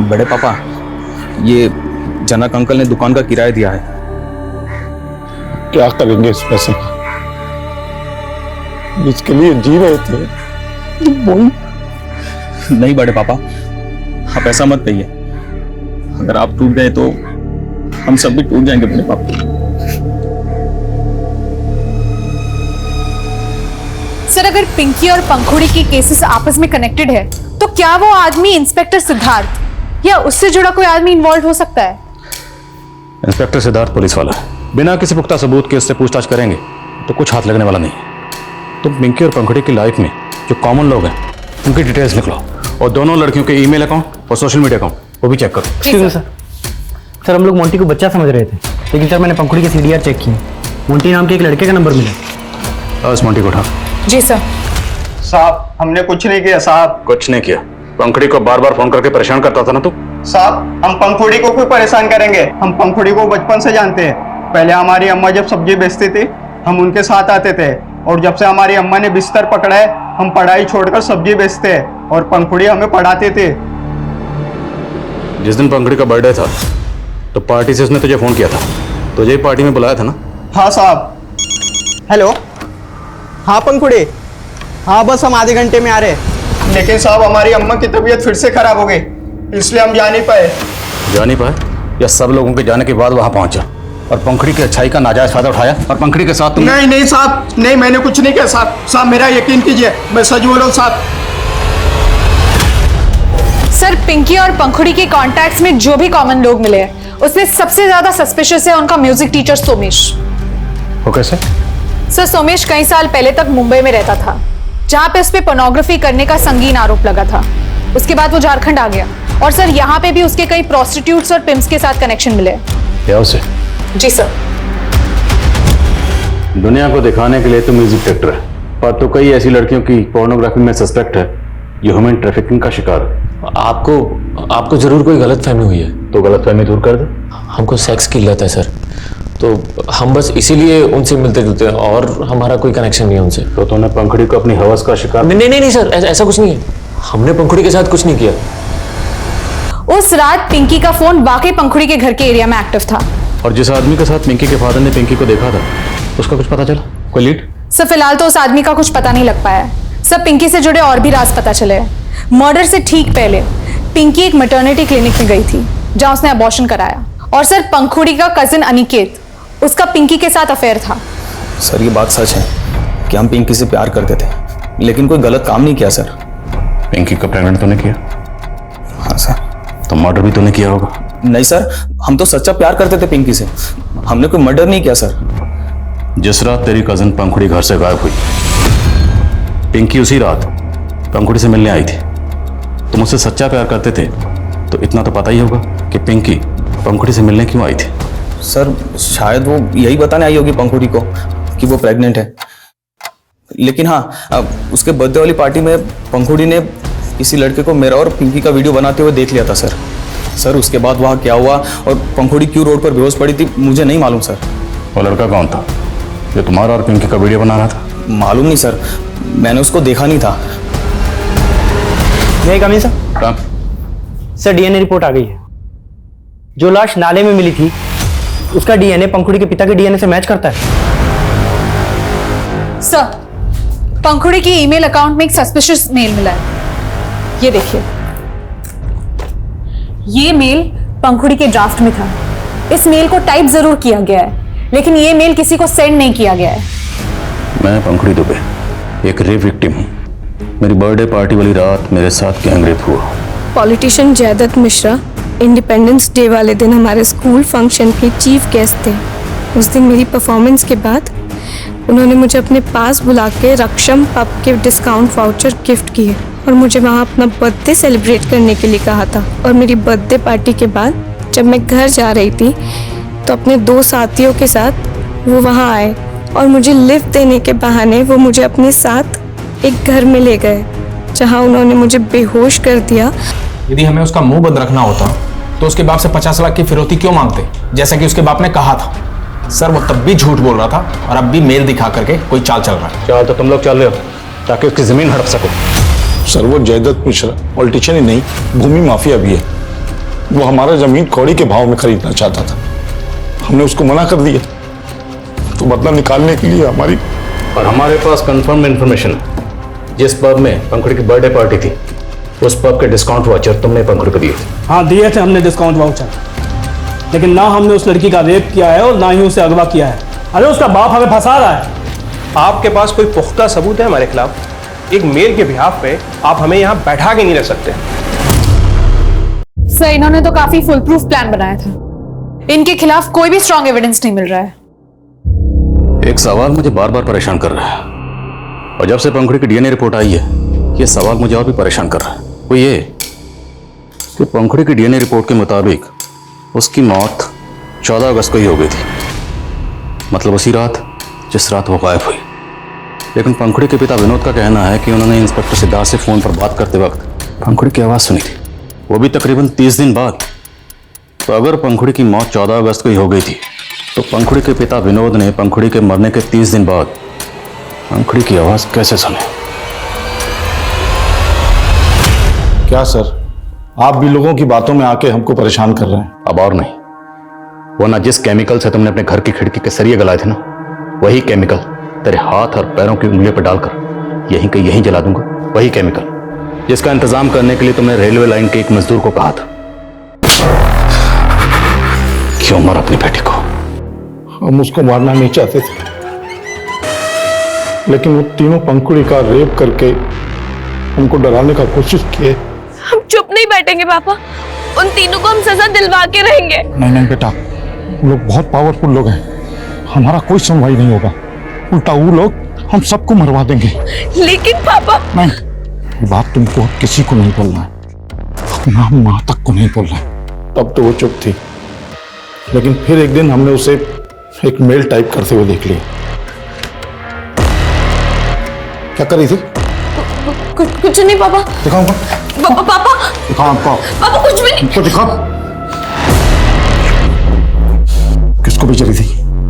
बड़े पापा, ये जनक अंकल ने दुकान का किराया दिया है। क्या करेंगे इस पैसे का? जिसके लिए जी रहे थे वही। नहीं बड़े पापा, आप ऐसा मत कहिए। अगर आप टूट गए तो हम सब भी टूट जाएंगे बड़े पापा। सर, अगर पिंकी और पंखुड़ी की केसेस आपस में कनेक्टेड है तो क्या वो आदमी इंस्पेक्टर सिद्धार्थ या उससे जुड़ा कोई आदमी इन्वॉल्व हो सकता है? इंस्पेक्टर सिद्धार्थ पुलिस वाला है, बिना किसी पुख्ता सबूत के उससे पूछताछ करेंगे तो कुछ हाथ लगने वाला नहीं है। तुम पिंकी और पंखुड़ी की लाइफ में जो कॉमन लोग हैं उनकी डिटेल्स निकलो, और दोनों लड़कियों के ईमेल अकाउंट और सोशल मीडिया अकाउंट वो भी चेक करो। ठीक है सर। सर, हम लोग मोंटी को बच्चा समझ रहे थे, लेकिन सर मैंने पंखुड़ी के सीडीआर चेक किए, मोंटी नाम के एक लड़के का नंबर मिला। उस मोंटी को उठा। जी सर। साहब, हमने कुछ नहीं किया साहब। कुछ नहीं किया? पंखुड़ी को बार बार फोन करके परेशान करता था ना तू? साहब, हम पंखुड़ी को क्यों परेशान करेंगे? हम पंखुड़ी को बचपन से जानते हैं। पहले हमारी अम्मा जब सब्जी बेचती थी हम उनके साथ आते थे, और जब से हमारी अम्मा ने बिस्तर पकड़ा है हम पढ़ाई छोड़कर सब्जी बेचते हैं, और पंखुड़ी हमें पढ़ाते थे। जिस दिन पंखुड़ी का बर्थडे था तो पार्टी से उसने तुझे फोन किया था, तुझे पार्टी में बुलाया था ना? हाँ साहब। हेलो, हाँ पंखुड़ी, हाँ बस हम आधे घंटे में आ रहे हैं। लेकिन साहब, हमारी अम्मा की तबीयत फिर से खराब हो गई, इसलिए हम जा नहीं पाए। जा नहीं पाए या सब लोगों के जाने के बाद वहां पहुंचा और पंखुड़ी की अच्छाई का नाजायज फायदा उठाया और पंखुड़ी के साथ तुम? नहीं नहीं साहब, नहीं, मैंने कुछ नहीं किया साहब। साहब, मेरा यकीन कीजिए, मैं सच बोल रहा हूँ साहब। सर, पिंकी और पंखुड़ी के कॉन्टैक्ट्स में जो भी कॉमन लोग मिले हैं उसमें सबसे ज्यादा सस्पिशियस है उनका म्यूजिक टीचर सोमेश। वो कैसे? सर, सोमेश कई साल पहले तक मुंबई में रहता था, जहां पे उस पे पोर्नोग्राफी करने का संगीन आरोप लगा था। उसके बाद वो झारखंड आ गया, और सर यहाँ पे भी उसके कई प्रोस्टिट्यूट्स और पिम्प्स के साथ कनेक्शन मिले। क्या उसे? जी सर। दुनिया को दिखाने के लिए तो म्यूजिक डायरेक्टर है, पर तो कई ऐसी लड़कियों की पोर्नोग्राफी में सस्पेक्ट है ये ह्यूमन ट्रैफिकिंग का शिकार है। आपको जरूर कोई गलतफहमी हुई है। तो गलतफहमी दूर कर दे। हमको सेक्स की लत है सर, तो हम बस इसीलिए उनसे मिलते जुलते हैं और हमारा कोई कनेक्शन नहीं है उनसे। तो तूने पंखुड़ी को अपनी हवस का शिकार? नहीं सर, ऐसा कुछ नहीं है। हमने पंखुड़ी के साथ कुछ नहीं किया। उस रात पिंकी का फोन वाकई पंखुड़ी के घर के एरिया में एक्टिव था। और जिस आदमी के साथ पिंकी के फादर ने पिंकी को देखा था, उसका कुछ पता चला? कोई लीड? सर फिलहाल तो उस आदमी का कुछ पता नहीं लग पाया है। सब पिंकी से जुड़े और भी राज पता चले हैं। मर्डर से ठीक पहले पिंकी एक मैटरनिटी क्लिनिक में गई थी जहां उसने अबॉर्शन कराया। और सर पंखुड़ी का कजिन अनिकेत, उसका पिंकी के साथ अफेयर था। सर ये बात सच है कि हम पिंकी से प्यार करते थे, लेकिन कोई गलत काम नहीं किया सर। पिंकी को प्रेग्नेंट तूने किया? हाँ सर। तो मर्डर भी तूने किया होगा? नहीं सर, हम तो सच्चा प्यार करते थे पिंकी से, हमने कोई मर्डर नहीं किया सर। जिस रात तेरी कजिन पंखुड़ी घर से गायब हुई, पिंकी उसी रात पंखुड़ी से मिलने आई थी। तुम उससे सच्चा प्यार करते थे तो इतना तो पता ही होगा कि पिंकी पंखुड़ी से मिलने क्यों आई थी। सर शायद वो यही बताने आई होगी पंखुड़ी को कि वो प्रेग्नेंट है। लेकिन हाँ, उसके बर्थडे वाली पार्टी में पंखुड़ी ने किसी लड़के को मेरा और पिंकी का वीडियो बनाते हुए देख लिया था सर। सर उसके बाद वहाँ क्या हुआ और पंखुड़ी क्यों रोड पर बेहोश पड़ी थी मुझे नहीं मालूम सर। वो लड़का कौन था जो तुम्हारा और पिंकी का वीडियो बना रहा था? मालूम नहीं सर, मैंने उसको देखा नहीं था। यही कमी सर डीएनए रिपोर्ट आ गई है। जो लाश नाले में मिली थी उसका डीएनए पंखुड़ी के पिता के डीएनए से मैच करता है। सर पंखुड़ी की ईमेल अकाउंट में एक सस्पिशियस मेल मिला है। ये देखिए, ये मेल पंखुड़ी के ड्राफ्ट में था। इस मेल को टाइप जरूर किया गया है, लेकिन ये मेल किसी को सेंड नहीं किया गया है। मैं पंखुड़ी दुबे, एक रेप विक्टिम हूँ। मेरी बर्थडे पार्टी वाली रात मेरे साथ गैंग रेप हुआ। Politician Jaydatt Mishra independence day वाले दिन हमारे स्कूल फंक्शन के चीफ गेस्ट थे। उस दिन मेरी परफॉर्मेंस के बाद उन्होंने मुझे अपने पास बुला के रक्षम पब के डिस्काउंट वाउचर गिफ्ट किए और मुझे वहाँ अपना बर्थडे सेलिब्रेट करने के लिए कहा था। और मेरी बर्थडे पार्टी के बाद जब मैं घर जा रही थी तो अपने 2 साथियों के साथ वो वहाँ आए और मुझे लिफ्ट देने के बहाने वो मुझे अपने साथ एक घर में ले गए जहाँ उन्होंने मुझे बेहोश कर दिया। यदि हमें उसका मुंह बंद रखना होता तो उसके बाप से 50 लाख की फिरौती क्यों मांगते, जैसा कि उसके बाप ने कहा था। सर वो तब भी झूठ बोल रहा था और अब भी मेल दिखा करके कोई चाल चल रहा है। चाल तो तुम लोग चल रहे हो ताकि उसकी जमीन हड़प सको। सर वो जयदत्त मिश्रा पॉलिटिशियन ही नहीं, भूमि माफिया भी है। वो हमारा जमीन कौड़ी के भाव में खरीदना चाहता था, हमने उसको मना कर दिया। तो बदला निकालने के लिए और हमारे पास कंफर्म इंफॉर्मेशन है। जिस पब में पंखुड़ी की बर्थडे पार्टी थी, उस पब के डिस्काउंट वाउचर तुमने पंखुड़ी को दिए थे। हाँ दिए थे हमने डिस्काउंट वाउचर, लेकिन ना हमने उस लड़की का रेप किया है और ना ही उसे अगवा किया है। अरे उसका बाप हमें फंसा रहा है। आपके पास कोई पुख्ता सबूत है हमारे खिलाफ? एक मेल के बिहाफ पे आप हमें यहाँ बैठा के नहीं रख सकते। सर इन्होंने तो काफी फुल प्रूफ प्लान बनाया था। इनके खिलाफ कोई भी स्ट्रॉन्ग एविडेंस नहीं मिल रहा है। एक सवाल मुझे बार बार परेशान कर रहा है, और जब से पंखुड़ी की डीएनए रिपोर्ट आई है ये सवाल मुझे और भी परेशान कर रहा है। वो ये कि पंखुड़ी की डीएनए रिपोर्ट के मुताबिक उसकी मौत 14 अगस्त को ही हो गई थी, मतलब उसी रात जिस रात वो गायब हुई। लेकिन पंखुड़ी के पिता विनोद का कहना है कि उन्होंने इंस्पेक्टर सिद्धार्थ से फोन पर बात करते वक्त पंखुड़ी की आवाज़ सुनी थी, वो भी तकरीबन 30 दिन बाद। तो अगर पंखुड़ी की मौत 14 अगस्त को ही हो गई थी तो पंखुड़ी के पिता विनोद ने पंखुड़ी के मरने के 30 दिन बाद पंखुड़ी की आवाज़ कैसे सुनी? क्या सर आप भी लोगों की बातों में आके हमको परेशान कर रहे हैं? अब और नहीं, वरना जिस केमिकल से तुमने अपने घर की खिड़की के सरिये गलाए थे ना, वही केमिकल तेरे हाथ और पैरों की उंगलियों पर डालकर यहीं के यहीं जला दूंगा। वही केमिकल जिसका इंतजाम करने के लिए तुमने रेलवे लाइन के एक मजदूर को कहा था। क्यों मारा अपनी बेटी को? हम उसको मारना नहीं चाहते थे, लेकिन वो तीनों पंखुड़ी का रेप करके हमको डराने का कोशिश किए। हम चुप नहीं बैठेंगे पापा, उन तीनों को हम सजा दिलवा के रहेंगे। नहीं बेटा, वो लोग बहुत पावरफुल लोग हैं, हमारा कोई सुनवाई नहीं होगा। उल्टा वो लोग हम सबको मरवा देंगे। लेकिन पापा नहीं, ये बात तुमको किसी को नहीं बोलना है, अपना माँ तक को नहीं बोलना है। तब तो वो चुप थी, लेकिन फिर एक दिन हमने उसे एक मेल टाइप करते हुए देख लिया। क्या कर रही थी? कुछ कुछ नहीं पापा। दिखाओ हमको। पापा दिखाओ हमको। पापा कुछ भी नहीं। हमको दिखाओ। किसको भेज रही थी?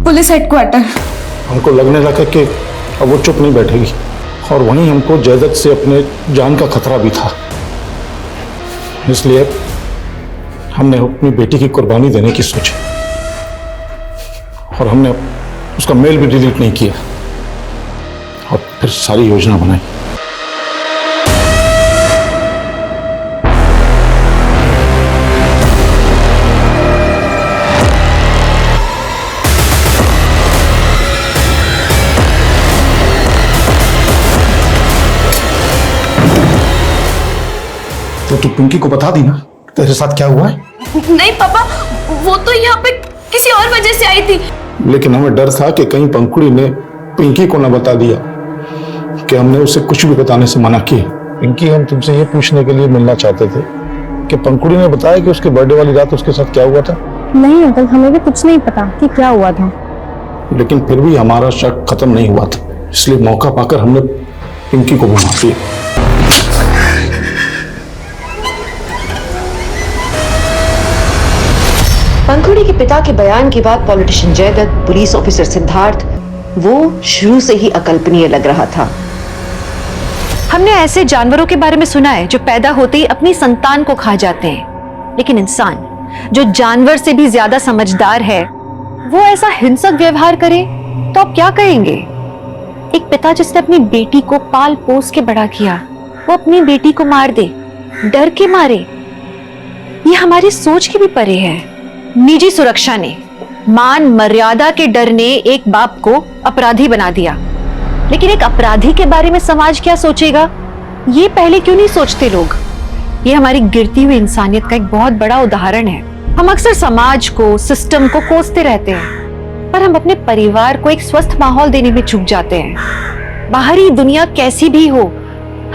Police headquarter. हमको लगने लगा कि अब वो चुप नहीं बैठेगी, और वहीं हमको जयदत्त से अपने जान का खतरा भी था। इसलिए हमने अपनी बेटी की कुर्बानी देने की सोची, और हमने उसका मेल भी डिलीट नहीं किया, और फिर सारी योजना बनाई। तो तू पिंकी को बता दी ना तेरे साथ क्या हुआ है? नहीं पापा, वो तो यहाँ पे किसी और वजह से आई थी। लेकिन हमें डर था कि कहीं पंखुड़ी ने पिंकी को न बता दिया कि हमने उसे कुछ भी बताने से मना किया। पिंकी, हम तुमसे ये पूछने के लिए मिलना चाहते थे कि पंखुड़ी ने बताया कि उसके बर्थडे वाली रात उसके साथ क्या हुआ था? नहीं अंकल, हमें भी कुछ नहीं पता कि क्या हुआ था। लेकिन फिर भी हमारा शक खत्म नहीं हुआ था, इसलिए मौका पाकर हमने पिंकी को बुला दिया। पंखुड़ी के पिता के बयान के बाद politician Jaydatt, police officer Siddharth, वो शुरू से ही अकल्पनीय लग रहा था। हमने ऐसे जानवरों के बारे में सुना है जो पैदा होते ही अपनी संतान को खा जाते हैं, लेकिन इंसान जो जानवर से भी ज्यादा समझदार है, वो ऐसा हिंसक व्यवहार करे तो आप क्या कहेंगे? एक पिता जिसने अपनी बेटी को पाल पोस के बड़ा किया, वो अपनी बेटी को मार दे, डर के मारे। ये हमारी सोच के भी परे है। निजी सुरक्षा ने, मान मर्यादा के डर ने एक बाप को अपराधी बना दिया, लेकिन एक अपराधी के बारे में समाज क्या सोचेगा, ये पहले क्यों नहीं सोचते लोग? ये हमारी गिरती हुई इंसानियत का एक बहुत बड़ा उदाहरण है। हम अक्सर समाज को, सिस्टम को कोसते रहते हैं, पर हम अपने परिवार को एक स्वस्थ माहौल देने में चूक जाते हैं। बाहरी दुनिया कैसी भी हो,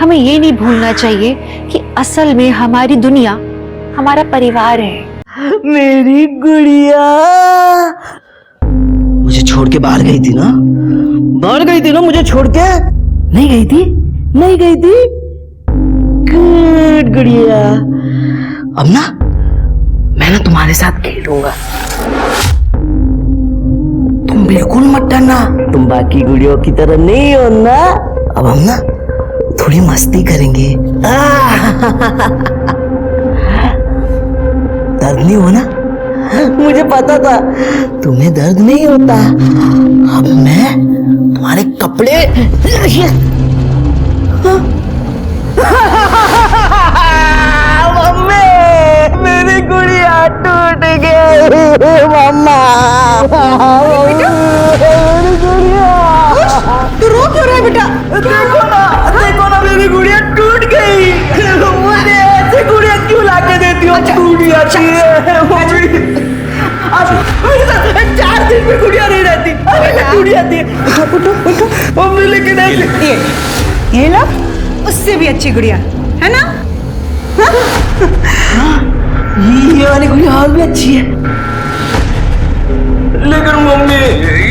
हमें ये नहीं भूलना चाहिए कि असल में हमारी दुनिया हमारा परिवार है। मेरी गुड़िया मुझे छोड़ के बाहर गई थी ना, बाहर गई थी ना मुझे छोड़ के? नहीं गई थी, नहीं गई थी। गुड गुड़िया, अब ना मैं ना तुम्हारे साथ खेलूंगा, तुम बिल्कुल मत डरना, तुम बाकी गुड़ियों की तरह नहीं हो ना। अब हम ना थोड़ी मस्ती करेंगे। दर्द नहीं हो ना? मुझे पता था तुम्हें दर्द नहीं होता। अब मैं तुम्हारे कपड़े मम्मी, मेरी गुड़िया टूट गई। मम्मा, मेरी गुड़िया। तू रो क्यों रहा है बेटा? देखो ना मेरी गुड़िया टूट गई। मुझे ऐसी गुड़िया क्यों लाके देती हो? टूट जाती है मम्मी। अब 4 दिन में गुड़िया नहीं रहती, टूट जाती है। मम्मी लेकिन ये लो, उससे भी अच्छी गुड़िया है ना? ये वाली गुड़िया और भी अच्छी है, लेकिन मम्मी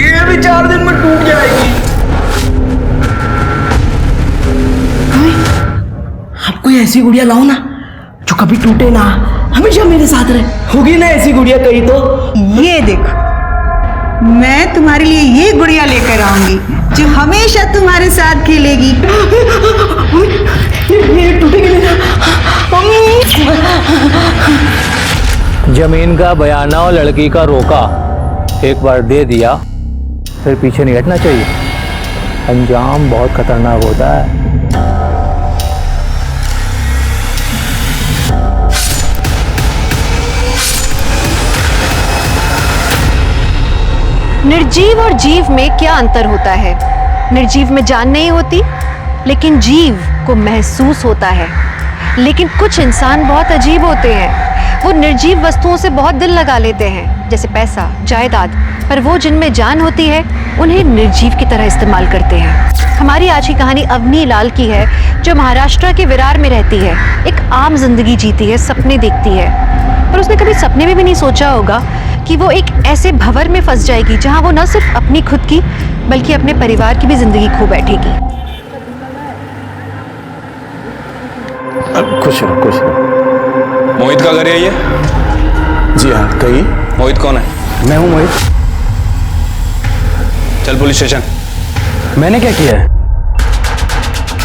ये भी 4 दिन में टूट जाएगी। आप कोई ऐसी गुड़िया लाओ ना जो कभी टूटे ना, हमेशा मेरे साथ रहे। होगी ना ऐसी गुड़िया कहीं तो? ये देखो, मैं तुम्हारे लिए ये गुड़िया लेकर आऊंगी जो हमेशा तुम्हारे साथ खेलेगी। ये टूटेगी नहीं। जमीन का बयाना और लड़की का रोका, एक बार दे दिया फिर पीछे नहीं हटना चाहिए, अंजाम बहुत खतरनाक होता है। निर्जीव और जीव में क्या अंतर होता है? निर्जीव में जान नहीं होती, लेकिन जीव को महसूस होता है। लेकिन कुछ इंसान बहुत अजीब होते हैं, वो निर्जीव वस्तुओं से बहुत दिल लगा लेते हैं, जैसे पैसा, जायदाद, पर वो जिनमें जान होती है उन्हें निर्जीव की तरह इस्तेमाल करते हैं। हमारी आज की कहानी अवनी लाल की है, जो महाराष्ट्र के विरार में रहती है, एक आम जिंदगी जीती है, सपने देखती है, पर उसने कभी सपने में भी नहीं सोचा होगा कि वो एक ऐसे भंवर में फंस जाएगी जहां वो न सिर्फ अपनी खुद की बल्कि अपने परिवार की भी जिंदगी खो बैठेगी। खुश रहो खुश रहो। मोहित का घर यही है? जी हाँ, कहिए। मोहित कौन है? मैं हूँ मोहित। चल पुलिस स्टेशन। मैंने क्या किया है?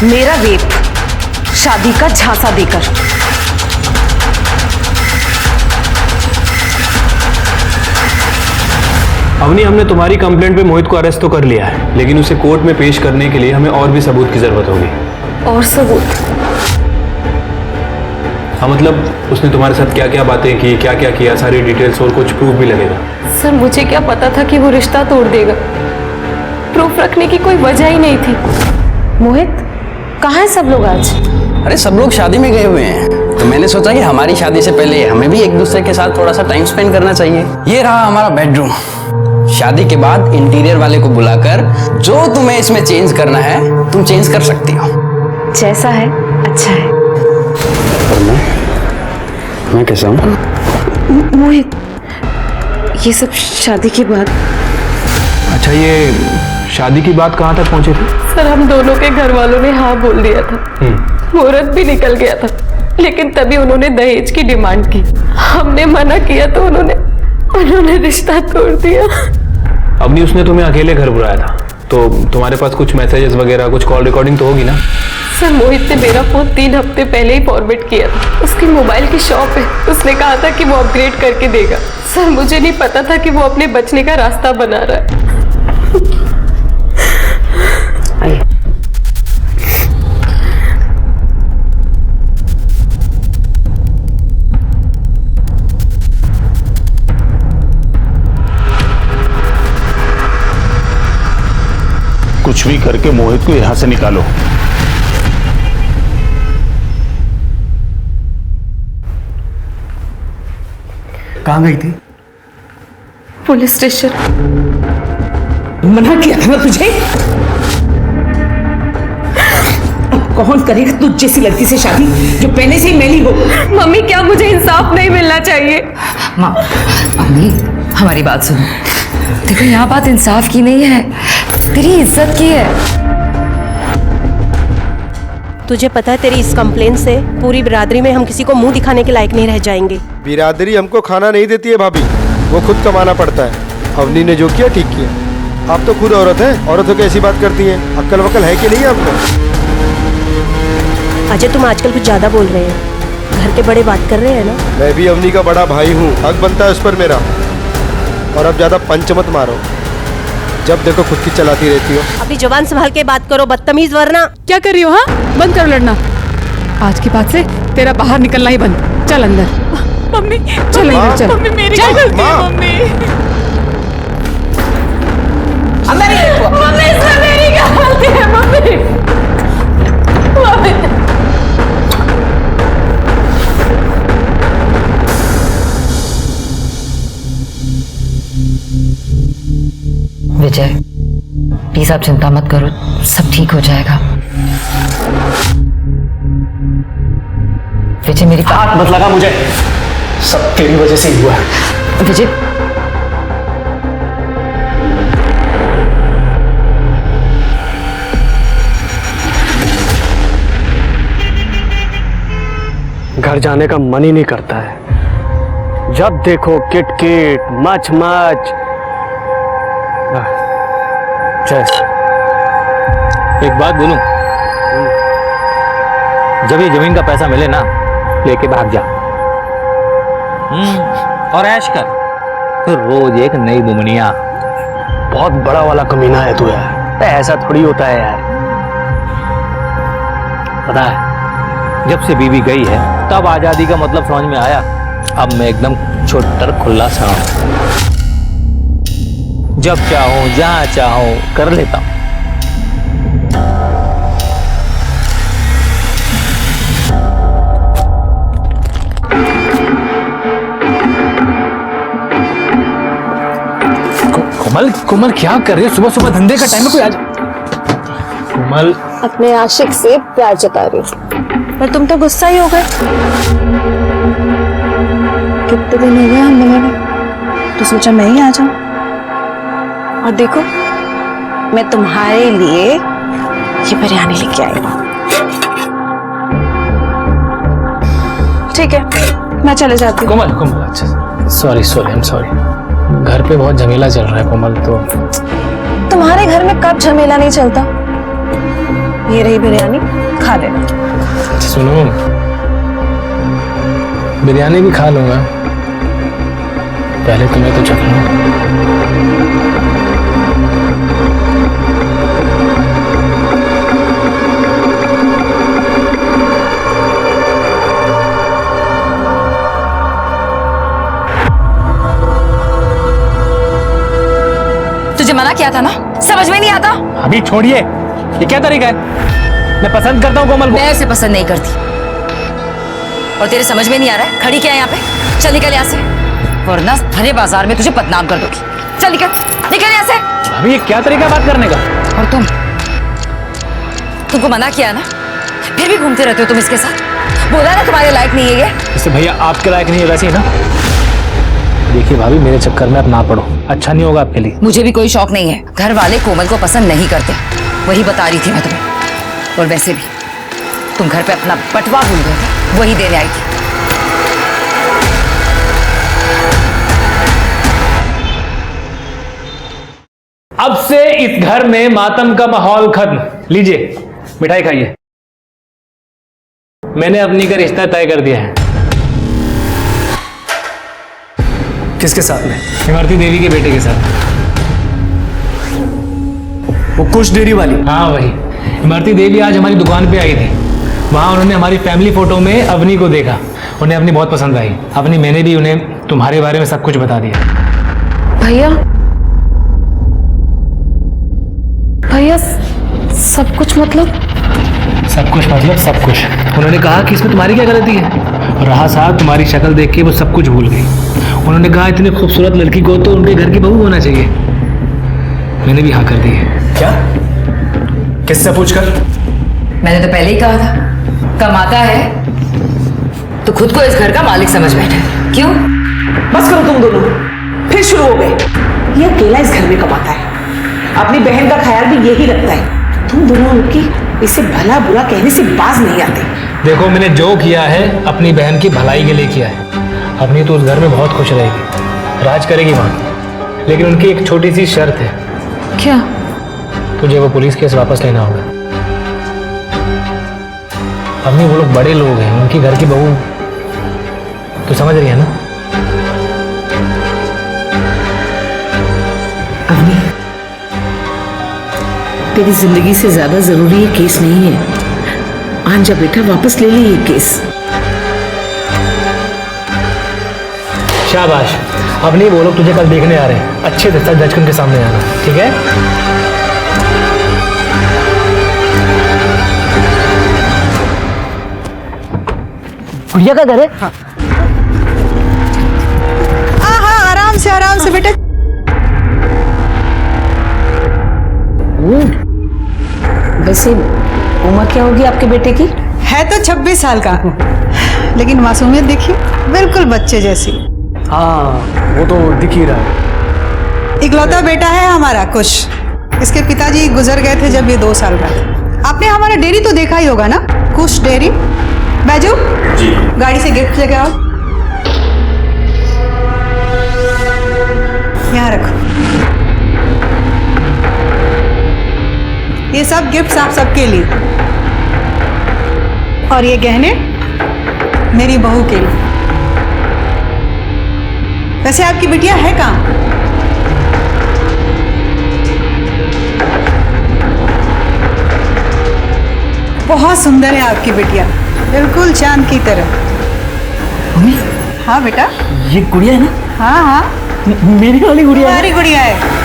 मेरा रेप शादी का झांसा देकर। अवनी, हमने तुम्हारी कंप्लेंट पे मोहित को अरेस्ट तो कर लिया है, लेकिन उसे कोर्ट में पेश करने के लिए हमें और भी सबूत की जरूरत होगी। और सबूत? हाँ, मतलब उसने तुम्हारे साथ क्या क्या बातें की, क्या क्या किया, सारी डिटेल्स और कुछ प्रूफ भी लगेगा। सर मुझे क्या पता था कि वो रिश्ता तोड़ देगा। प्रूफ रखने की कोई वजह ही नहीं थी। मोहित, कहाँ है सब लोग आज? अरे सब लोग शादी में गए हुए हैं, तो मैंने सोचा कि हमारी शादी से पहले हमें भी एक दूसरे के साथ थोड़ा सा टाइम स्पेंड करना चाहिए। ये रहा हमारा बेडरूम। शादी के बाद इंटीरियर वाले को बुलाकर जो तुम्हें इसमें चेंज करना है तुम चेंज कर सकती हो। जैसा है अच्छा है। और मैं कैसा हूँ? मोहित, ये सब शादी के बाद। अच्छा, ये शादी की बात कहाँ तक पहुंचे थे? सर हम दोनों के घर वालों ने हाँ बोल दिया था, मुहूर्त भी निकल गया था, लेकिन तभी उन्होंने दहेज की डिमांड की। हमने मना किया तो उन्होंने रिश्ता तोड़ दिया। अवनी, उसने तुम्हें अकेले घर बुलाया था, तो तुम्हारे पास कुछ मैसेजेस वगैरह, कुछ कॉल रिकॉर्डिंग तो होगी ना? सर मोहित ने मेरा फोन 3 हफ्ते पहले ही फॉरवर्ड किया था। उसकी मोबाइल की शॉप है, उसने कहा था कि वो अपग्रेड करके देगा। सर मुझे नहीं पता था कि वो अपने बचने का रास्ता बना रहा है। कुछ भी करके मोहित को यहां से निकालो। कहाँ गई थी? Police station. मना किया था ना तुझे? अब कौन करेगा तुझ जैसी लड़की से शादी जो पहले से ही मैली हो? मम्मी, क्या मुझे इंसाफ नहीं मिलना चाहिए? माँ, अम्मी हमारी बात सुनो। देखो यहाँ बात इंसाफ की नहीं है, तेरी इज्जत की है। तुझे पता है तेरी इस कंप्लेन से पूरी बिरादरी में हम किसी को मुंह दिखाने के लायक नहीं रह जाएंगे। बिरादरी हमको खाना नहीं देती है भाभी, वो खुद कमाना पड़ता है। अवनी ने जो किया ठीक किया। आप तो खुद औरत हैं, औरतों की ऐसी बात करती हैं। अक्ल वक्ल है कि नहीं आपको? अजय, तुम आजकल कुछ ज्यादा बोल रहे हैं। घर के बड़े बात कर रहे हैं ना। मैं भी अवनी का बड़ा भाई हूँ, हक बनता है उस पर मेरा। और अब ज्यादा पंच मत मारो, जब देखो खुद की चलाती रहती हो। अपनी जवान संभाल के बात करो, बदतमीज, वरना। क्या कर रही हो? हाँ, बंद करो लड़ना। आज के बाद से तेरा बाहर निकलना ही बंद। चल अंदर। मम्मी चल अंदर चल। मम्मी मेरी गलती है मम्मी। मम्मी इसमें मेरी गलती है मम्मी। विजय प्लीज आप चिंता मत करो, सब ठीक हो जाएगा। विजय मेरी हाथ मत लगा मुझे, सब तेरी वजह से ही हुआ है। विजय घर जाने का मन ही नहीं करता है। जब देखो किट किट मच मच। एक बात बोलूं, जब ये जमीन का पैसा मिले ना, लेके भाग जा और ऐश कर, फिर रोज एक नई बुमनिया। बहुत बड़ा वाला कमीना है तू यार। ऐसा थोड़ी होता है यार। पता है, जब से बीवी गई है तब आजादी का मतलब समझ में आया। अब मैं एकदम छोटर खुला सा हूं, जब चाहूं जहां चाहूं कर लेता हूं। कोमल, कोमल क्या कर रही है? सुबह सुबह धंधे का टाइम है, कोई आ जा। कोमल अपने आशिक से प्यार जता रही हूँ, पर तुम तो गुस्सा ही हो गए। कितने दिन हो गए हम मिले नहीं, तो सोचा मैं ही आ जाऊं। और देखो, मैं तुम्हारे लिए ये बिरयानी लेके आई हूँ। ठीक है, मैं चले जाती हूँ। कोमल कोमल, अच्छा sorry sorry, I am sorry. घर पे बहुत झमेला चल रहा है कोमल, तो तुम्हारे घर में कब झमेला नहीं चलता? ये रही बिरयानी, खा लेना। सुनो, बिरयानी भी खा लूंगा, पहले तुम्हें तो चख लूं। तुझे मना किया था ना, समझ में नहीं आता? अभी छोड़िए, ये क्या तरीका है? मैं पसंद करता हूँ कोमल को। मैं उसे पसंद नहीं करती, और तेरे समझ में नहीं आ रहा है खड़ी क्या है यहाँ पे? चल निकल यहाँ से, वरना भरे बाजार में तुझे बदनाम कर दूंगी। चल निकल, निकल यहाँ से। अभी ये क्या तरीका बात करने का? और तुमको मना किया ना, फिर भी घूमते रहते हो तुम इसके साथ। बोला ना तुम्हारे लायक नहीं है ये। इससे भैया आपके लायक नहीं है, वैसे ही ना। देखिए भाभी, मेरे चक्कर में आप ना पड़ो, अच्छा नहीं होगा आपके लिए। मुझे भी कोई शौक नहीं है, घर वाले कोमल को पसंद नहीं करते, वही बता रही थी मैं तुम्हें। और वैसे भी तुम घर पे अपना बटवा भूल गए थे, वही देने आई थी। अब से इस घर में मातम का माहौल खत्म। लीजिए मिठाई खाइए, मैंने अपनी का रिश्ता तय कर दिया है। किसके साथ में? इमरती देवी के बेटे के साथ। वो कुछ डेयरी वाली? हाँ वही। इमरती देवी आज हमारी दुकान पे आई थी, वहां उन्होंने हमारी फैमिली फोटो में अवनी को देखा, उन्हें अपनी बहुत पसंद आई। अवनी, मैंने भी उन्हें तुम्हारे बारे में सब कुछ बता दिया। भैया, भैया सब कुछ मतलब? सब कुछ मतलब सब कुछ। उन्होंने कहा कि इसमें तुम्हारी क्या गलती है। रहा साहब, तुम्हारी शक्ल देख के वो सब कुछ भूल गई। उन्होंने कहा इतनी खूबसूरत लड़की को तो उनके घर की बहू होना चाहिए। मैंने भी हाँ कर दी है। क्या? किससे पूछकर? मैंने तो पहले ही कहा था, कमाता है तो खुद को इस घर का मालिक समझ बैठा। क्यों? बस करो तुम दोनों, फिर शुरू हो गए। ये अकेला इस घर में कमाता है, अपनी बहन का ख्याल भी यही रखता है। तुम दोनों उनकी इसे भला बुरा कहने से बाज नहीं आते। देखो, मैंने जो किया है अपनी बहन की भलाई के लिए किया है। अपनी तो उस घर में बहुत खुश रहेगी, राज करेगी वहाँ। लेकिन उनकी एक छोटी सी शर्त है। क्या? तुझे वो पुलिस केस वापस लेना होगा। अपनी वो लोग बड़े लोग हैं, उनकी घर की बहू तो समझ रही है ना? अवनी, तेरी जिंदगी से ज्यादा जरूरी ये केस नहीं है। आंजा बेटा, वापस ले ले ये केस। शाबाश। अब नहीं, वो लोग तुझे कल देखने आ रहे हैं, अच्छे से जज के उनके सामने आना, ठीक है? गुड़िया का घर है? हाँ हाँ, आराम से बेटा। वैसे उम्र क्या होगी आपके बेटे की? है तो 26 साल का, लेकिन मासूमियत देखिए, बिल्कुल बच्चे जैसी। हाँ, वो तो दिख ही रहा है। इकलौता बेटा है हमारा कुश। इसके पिताजी गुजर गए थे जब ये 2 साल का था। आपने हमारा डेयरी तो देखा ही होगा ना, कुश डेयरी। बैजू जी, गाड़ी से गिफ्ट लेके आओ। यहाँ रखो, ये सब गिफ्ट्स आप सबके लिए, और ये गहने मेरी बहू के लिए। वैसे आपकी बिटिया है कहाँ? बहुत सुंदर है आपकी बिटिया, बिल्कुल चांद की तरह। मम्मी? हाँ बेटा। ये गुड़िया है ना? हाँ हाँ, मेरी वाली गुड़िया है। हमारी गुड़िया है।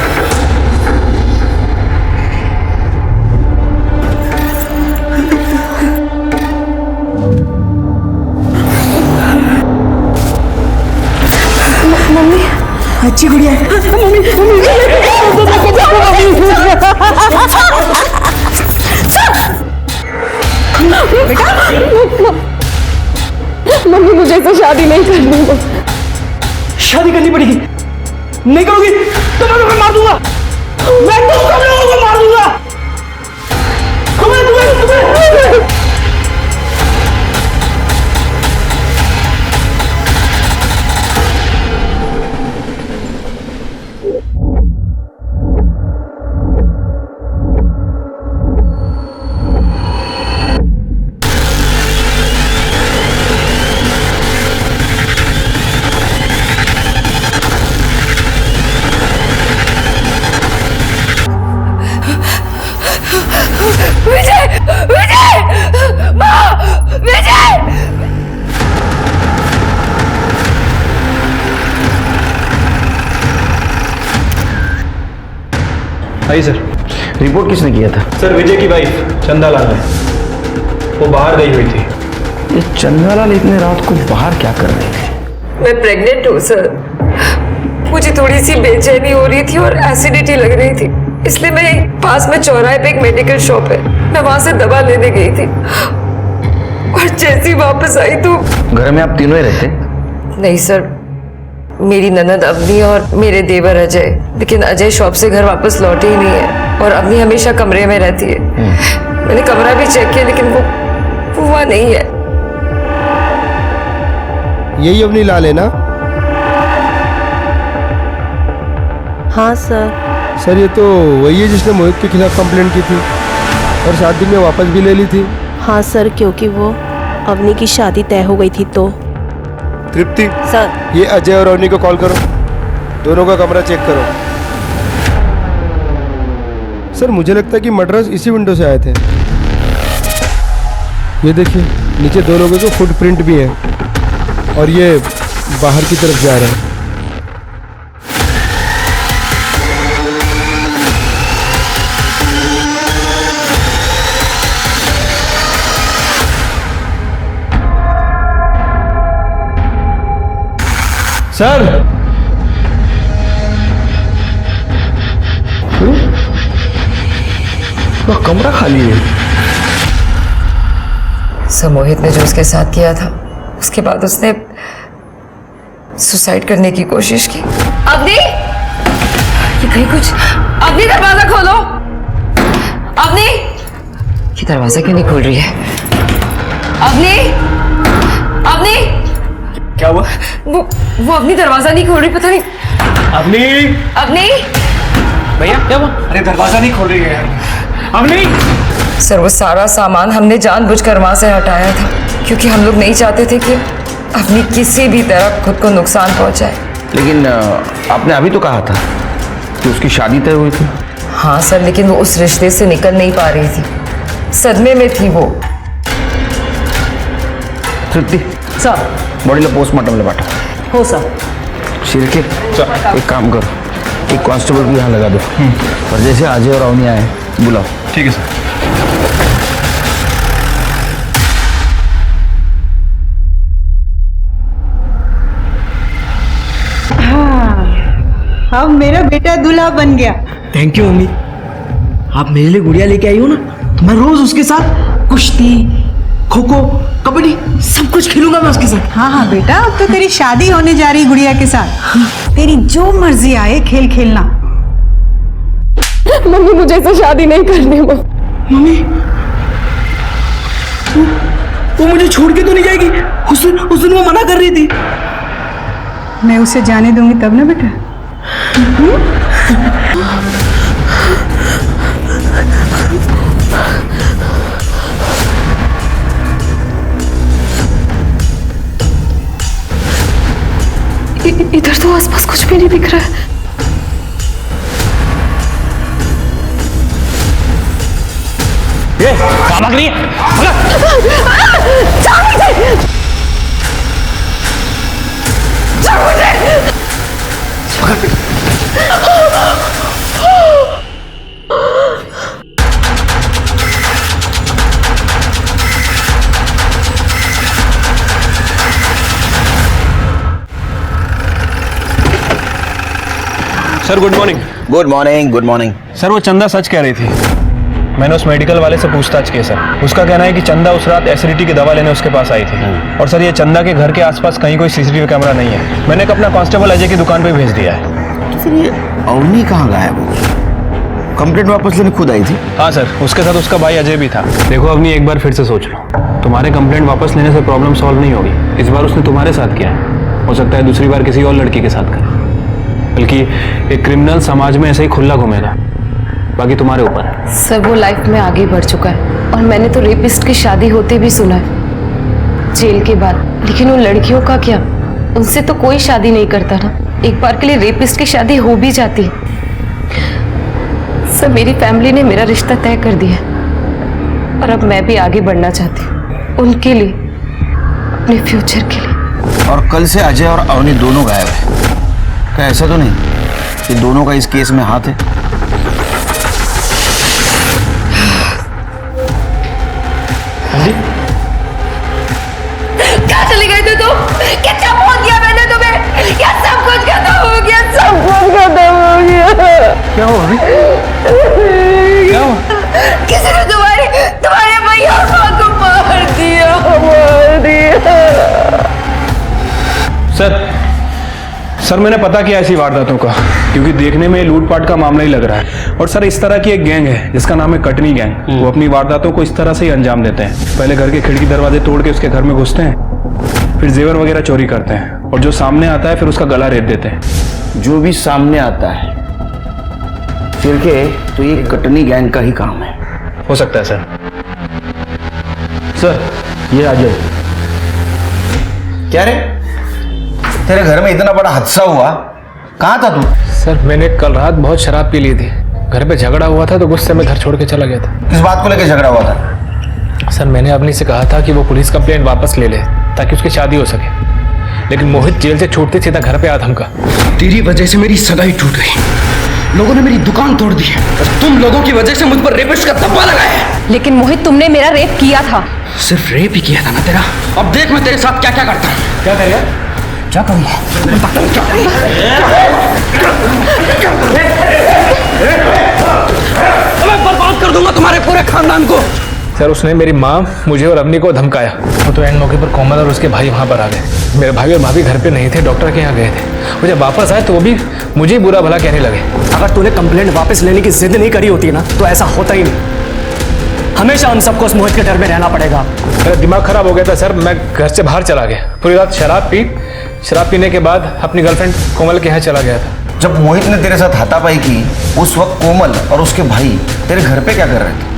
मम्मी, अच्छी गुड़िया है। मम्मी, बेटा, मम्मी मुझे तो शादी नहीं करनी है। शादी करनी पड़ेगी। नहीं करोगी तो मैं तुम्हें मार दूंगा। मैं तुम सब लोगों को मार दूंगा। तुम्हें आई सर। रिपोर्ट किसने किया था? सर विजय की वाइफ चंदा लाल ने, वो बाहर गई हुई थी। ये चंदा लाल इतने रात को बाहर क्या कर रहे थे? मैं प्रेग्नेंट हूँ सर। मुझे थोड़ी सी बेचैनी हो रही थी और एसिडिटी लग रही थी, इसलिए मैं पास में चौराहे पे एक मेडिकल शॉप है, मैं वहां से दवा लेने गई थी और जैसी वापस आई तो। घर में आप तीनों ही रहते? नहीं सर, मेरी ननद अवनी और मेरे देवर अजय, लेकिन अजय शॉप से घर वापस लौटे ही नहीं है और अवनी हमेशा कमरे में रहती है। मैंने कमरा भी चेक किया लेकिन वो वहाँ नहीं है। यही अवनी लाल है ना? हाँ सर। सर ये तो वही है जिसने मोहित के खिलाफ कंप्लेंट की थी और 7 दिन में वापस भी ले ली थी। हाँ सर, क्योंकि वो अवनी की शादी तय हो गई थी तो। तृप्ति सर, ये अजय और अवनी को कॉल करो, दोनों का कमरा चेक करो। सर मुझे लगता है कि मर्डरर्स इसी विंडो से आए थे। ये देखिए नीचे 2 लोगों के फुटप्रिंट भी है और ये बाहर की तरफ जा रहे हैं। सर तो कमरा खाली है। सर मोहित ने जो उसके साथ किया था उसके बाद उसने सुसाइड करने की कोशिश की। अवनी, ये कहीं कुछ। अवनी दरवाजा खोलो। अवनी, ये दरवाजा क्यों नहीं खोल रही है? अवनी, अवनी, क्या हुआ? वो अवनी दरवाजा नहीं खोल रही, पता नहीं। अवनी, अवनी भैया क्या हुआ? अरे दरवाजा नहीं खोल रही है अवनी। सर वो सारा सामान हमने जानबूझकर वहां से हटाया था क्योंकि हम लोग नहीं चाहते थे कि अवनी किसी भी तरह खुद को नुकसान पहुंचाए। लेकिन आपने अभी तो कहा था कि उसकी शादी तय हुई थी। हाँ सर, लेकिन वो उस रिश्ते से निकल नहीं पा रही थी, सदमे में थी वो। तृप्ति सर, बॉडी लो पोस्टमार्टम ले बांटा हो सर। शिरके एक काम करो, एक कांस्टेबल भी यहाँ लगा दो और जैसे अजय और अवनी आए बुलाओ। ठीक है सर। अब मेरा बेटा दूल्हा बन गया। Thank you mummy. आप मेरे लिए गुड़िया लेके आई हो ना, तो मैं रोज उसके साथ कुश्ती, खो खो, कबड्डी सब कुछ खेलूंगा मैं उसके साथ। हाँ हाँ बेटा, अब तो तेरी शादी होने जा रही गुड़िया के साथ। तेरी जो मर्जी आए खेल खेलना। मम्मी मुझे ऐसे शादी नहीं करनी। मम्मी वो मुझे छोड़ के तो नहीं जाएगी? उस दिन वो मना कर रही थी। मैं उसे जाने दूंगी तब ना बेटा। इधर तो आसपास कुछ भी नहीं दिख रहा है। ये कहाँ भाग रही है? Sir good morning. Good morning. Good morning. Sir वो चंदा सच कह रही थी। मैंने उस मेडिकल वाले से पूछताछ की सर। उसका कहना है कि चंदा उस रात एसिडिटी की दवा लेने उसके पास आई थी। और सर ये चंदा के घर के आसपास कहीं कोई सीसीटीवी कैमरा नहीं है। मैंने अपना कांस्टेबल अजय की दुकान पे भेज दिया है। तो फिर ये अवनी कहाँ गायब हो गई? कंप्लेंट वापस लेने खुद आई थी? हाँ सर, उसके साथ उसका भाई अजय भी था। देखो अवनी, एक बार फिर से सोच लो, तुम्हारे कंप्लेंट वापस लेने से प्रॉब्लम सॉल्व नहीं होगी। इस बार उसने तुम्हारे साथ किया है, हो सकता है दूसरी बार किसी और लड़की के साथ करे। बल्कि एक क्रिमिनल समाज में ऐसे ही खुला घूमेगा, बाकी तुम्हारे ऊपर है। सर वो लाइफ में आगे बढ़ चुका है और मैंने तो रेपिस्ट की शादी होते भी सुना है जेल के बाद। लेकिन उन लड़कियों का क्या, उनसे तो कोई शादी नहीं करता ना। एक बार के लिए रेपिस्ट की शादी हो भी जाती। सर मेरी फैमिली ने मेरा रिश्ता तय कर दिया और अब मैं भी आगे बढ़ना चाहती हूँ उनके लिए, अपने फ्यूचर के लिए। और कल से अजय और अवनी दोनों गायब है। क्या ऐसा तो नहीं कि दोनों का इस केस में हाथ है? क्या हुआ अभी? क्या हुआ? किसी ने तुम्हारे भैया और माँ को मार दिया। सर मैंने पता किया ऐसी वारदातों का, क्योंकि देखने में लूटपाट का मामला ही लग रहा है। और सर इस तरह की एक गैंग है जिसका नाम है कटनी गैंग। वो अपनी वारदातों को इस तरह से ही अंजाम देते हैं। पहले घर के खिड़की दरवाजे तोड़ के उसके घर में घुसते हैं, फिर जेवर वगैरह चोरी करते हैं, और जो सामने आता है फिर उसका गला रेत देते हैं। जो भी सामने आता है फिर के तो ये कटनी गैंग का ही काम है। हो सकता है सर। सर ये अजय। क्या रे, तेरे घर में इतना बड़ा हादसा हुआ, कहाँ था तू? सर मैंने कल रात बहुत शराब पी ली थी, घर पे झगड़ा हुआ था तो गुस्से में घर छोड़ के चला गया था। किस बात को लेकर झगड़ा हुआ था? सर मैंने अपनी से कहा था कि वो पुलिस कंप्लेंट वापस ले ले ताकि उसकी शादी हो सके, लेकिन मोहित जेल से छूटते सीधा घर पे आ धमका। तेरी वजह से मेरी सगाई टूट गई, लोगों ने मेरी दुकान तोड़ दी और तुम लोगों की वजह से मुझ पर रेपिस्ट का धब्बा लगाया। लेकिन मोहित तुमने मेरा रेप किया था। सिर्फ रेप ही किया था ना तेरा? अब देख मैं तेरे साथ क्या क्या करता हूँ। क्या करिए? क्या करूँगा? मैं बर्बाद कर दूंगा तुम्हारे पूरे खानदान को। सर उसने मेरी माँ, मुझे और अवनी को धमकाया। वो तो एंड मौके पर कोमल और उसके भाई वहाँ पर आ गए। मेरे भाई और भाभी घर पे नहीं थे, डॉक्टर के यहाँ गए थे। वो जब वापस आए तो वो भी मुझे बुरा भला कहने लगे। अगर तूने कंप्लेंट वापस लेने की जिद नहीं करी होती ना तो ऐसा होता ही नहीं। हमेशा हम सबको उस मोहित के डर में रहना पड़ेगा। मेरा दिमाग खराब हो गया था सर, मैं घर से बाहर चला गया। पूरी रात शराब पीने के बाद अपनी गर्लफ्रेंड कोमल के यहाँ चला गया था। जब मोहित ने तेरे साथ हाथापाई की उस वक्त कोमल और उसके भाई तेरे घर पे क्या कर रहे थे?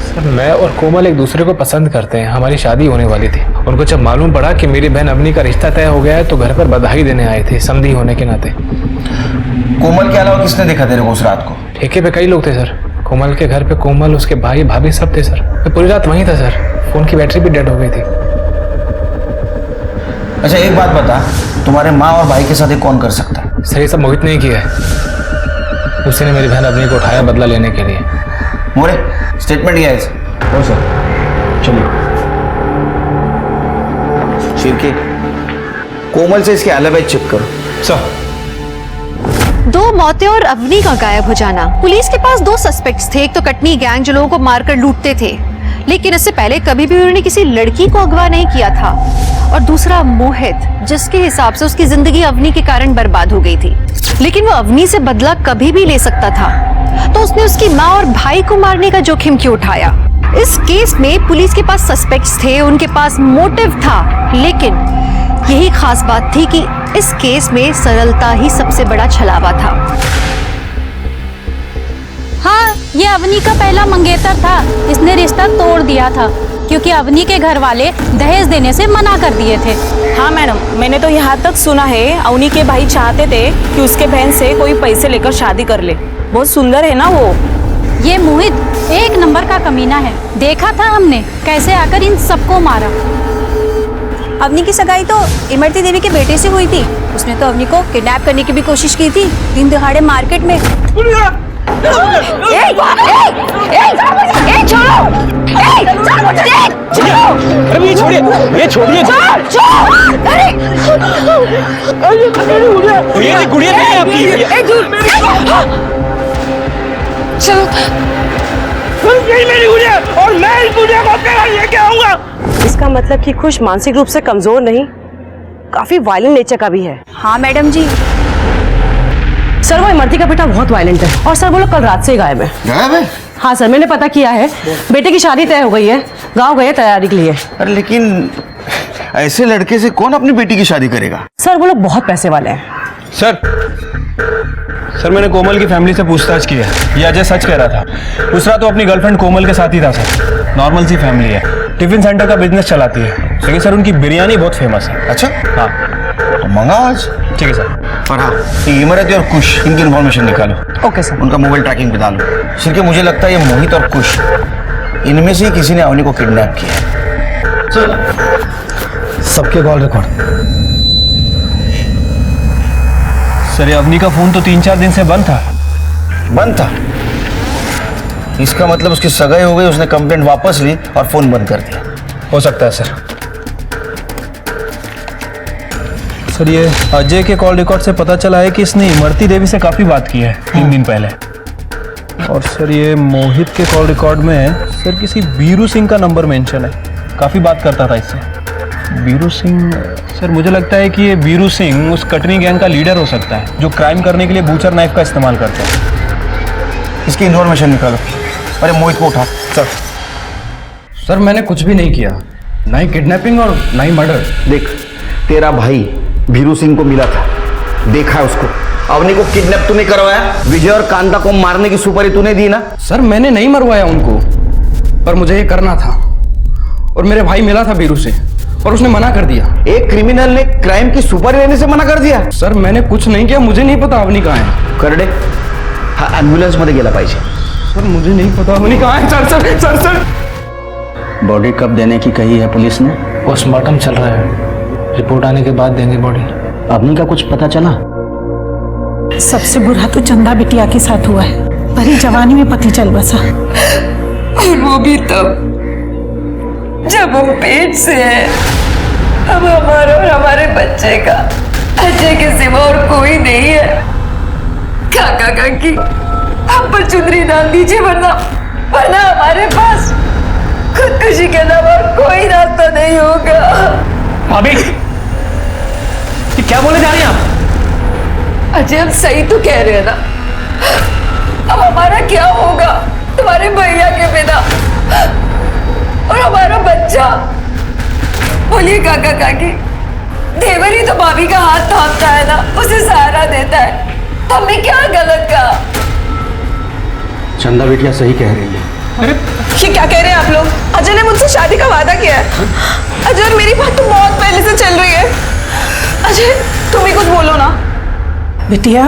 सर मैं और कोमल एक दूसरे को पसंद करते हैं, हमारी शादी होने वाली थी। उनको जब मालूम पड़ा कि मेरी बहन अवनी का रिश्ता तय हो गया है तो घर पर बधाई देने आए थे, समधी होने के नाते। कोमल के अलावा किसने देखा तेरे को उस रात को? ठेके पे कई लोग थे सर। कोमल के घर पे कोमल, उसके भाई भाभी सब थे सर। मैं पूरी रात वहीं था सर, फोन की बैटरी भी डेड हो गई थी। अच्छा एक बात बता, तुम्हारे माँ और भाई के साथ ये कौन कर सकता है? सर ये सब मोहित ने किया है। उसी ने मेरी बहन अवनी को उठाया बदला लेने के लिए। मोरे स्टेटमेंट दिया है इसे। हो सर चलिए। शिरके कोमल से इसके एलिबी चेक करो। सर 2 मौतें और अवनी का गायब हो जाना। पुलिस के पास 2 सस्पेक्ट्स थे। एक तो कटनी गैंग जो लोगों को मारकर लूटते थे, लेकिन इससे पहले कभी भी उन्होंने किसी लड़की को अगवा नहीं किया था। और दूसरा मोहित, जिसके हिसाब से उसकी जिंदगी अवनी के कारण बर्बाद हो गई थी, लेकिन वो अवनी से बदला कभी भी ले सकता था, तो उसने उसकी माँ और भाई को मारने का जोखिम क्यों उठाया? इस केस में पुलिस के पास सस्पेक्ट्स थे, उनके पास मोटिव था, लेकिन यही खास बात थी कि इस केस में सरलता ही सबसे बड़ा छलावा था। हाँ, ये अवनी का पहला मंगेतर था। इसने रिश्ता तोड़ दिया था क्योंकि अवनी के घर वाले दहेज देने से मना कर दिए थे। हाँ मैडम, मैंने तो यहाँ तक सुना है अवनी के भाई चाहते थे कि उसके बहन से कोई पैसे लेकर शादी कर ले। बहुत सुंदर है ना वो। ये मोहित एक नंबर का कमीना है। देखा था हमने कैसे आकर इन सबको मारा। अवनी की सगाई तो इमरती देवी के बेटे से हुई थी। उसने तो अवनी को किडनैप करने की भी कोशिश की थी, दिन दहाड़े मार्केट में। अरे ये छोड़िए, ये छोड़िए। ये गुड़िया नहीं है आपकी। चलो यही मेरी गुड़िया और मैं इस गुड़िया को अपने घर लेके आऊंगा। इसका मतलब कि खुश मानसिक रूप से कमजोर नहीं, काफी वायलेंट नेचर का भी है। हाँ मैडम जी। सर वो इमरती का बेटा बहुत वायलेंट है और सर वो लोग कल रात से गायब है। गायब है? हाँ सर मैंने पता किया है, बेटे की शादी तय हो गई है, गाँव गए तैयारी के लिए। अरे लेकिन ऐसे लड़के से कौन अपनी बेटी की शादी करेगा? सर वो लोग बहुत पैसे वाले हैं। सर मैंने कोमल की फैमिली से पूछताछ की है, ये अजय सच कह रहा था। उस रात तो अपनी गर्लफ्रेंड कोमल के साथ ही था सर। नॉर्मल सी फैमिली है, टिफिन सेंटर का बिजनेस चलाती है, लेकिन सर उनकी बिरयानी बहुत फेमस है। अच्छा हाँ तो मंगा आज। ठीक है सर। और हाँ ये इमरती और कुश, इनकी इन्फॉर्मेशन निकालो। Okay sir. उनका मोबाइल ट्रैकिंग पे डालो। सिर्फ मुझे लगता है ये मोहित और कुश, इनमें से किसी ने अवनी को किडनैप किया है। सबके कॉल रिकॉर्ड। सर ये अवनी का फोन तो 3-4 दिन से बंद था। बंद था? इसका मतलब उसकी सगाई हो गई, उसने कंप्लेंट वापस ली और फोन बंद कर दिया। हो सकता है सर। सर ये अजय के कॉल रिकॉर्ड से पता चला है कि इसने इमरती देवी से काफी बात की है 3 दिन पहले। और सर ये मोहित के कॉल रिकॉर्ड में सर किसी बीरू सिंह का नंबर मेंशन है, काफ़ी बात करता था इससे। बीरू सिंह सर, मुझे लगता है कि ये बीरू सिंह उस कटनी गैंग का लीडर हो सकता है जो क्राइम करने के लिए बूचर नाइफ का इस्तेमाल करता है। इसकी इन्फॉर्मेशन निकालो। अरे मोहित को उठा सर। सर मैंने कुछ भी नहीं किया, ना ही किडनैपिंग और ना ही मर्डर। देख, तेरा भाई भीरू सिंह को मिला था, देखा है उसको। अवनी को किडनैप तूने करवाया, विजय और कांता को मारने की सुपारी तूने दी ना? सर मैंने नहीं मरवाया उनको, पर मुझे ये करना था। और मेरे भाई मिला था बीरू से और उसने मना कर दिया। एक क्रिमिनल ने क्राइम की सुपारी लेने से मना कर दिया? सर मैंने कुछ नहीं किया, मुझे नहीं पता अवनी कहाँ है। करडे हा ॲम्ब्युलन्स मध्ये गेला पाहिजे। सर मुझे नहीं पता अवनी कहाँ है। Sir sir sir sir body कब देने की कही है पुलिस ने? पोस्टमार्टम चल रहा है, रिपोर्ट आने के बाद देंगे बॉडी। अवनी का कुछ पता चला? सबसे बुरा तो चंदा बिटिया के साथ हुआ है, भरी जवानी में पति चल बसा, और वो भी तब जब हम पेट से हैं। अब हमारा और हमारे बच्चे का अजय के सिवा और कोई नहीं है। काका काकी हम पर चुनरी डाल दीजिए, वरना हमारे पास खुदकुशी के अलावा कोई रास्ता नहीं होगा। भाभी, ये क्या बोले जा रही हैं आप? अजय हम सही तो कह रहे हैं ना। अब हमारा क्या होगा तुम्हारे भैया के बिना, और हमारा बच्चा? बोलिए काका काकी, देवर ही तो भाभी का हाथ थामता है ना, उसे सहारा देता है। हमने क्या गलत कहा? चंदा बेटिया सही कह रही है। अरे ये क्या कह रहे हैं आप लोग? अजय ने मुझसे शादी का वादा किया है। अजय और मेरी बात तो बहुत पहले से चल रही है। अजय तुम ही कुछ बोलो ना। बिटिया,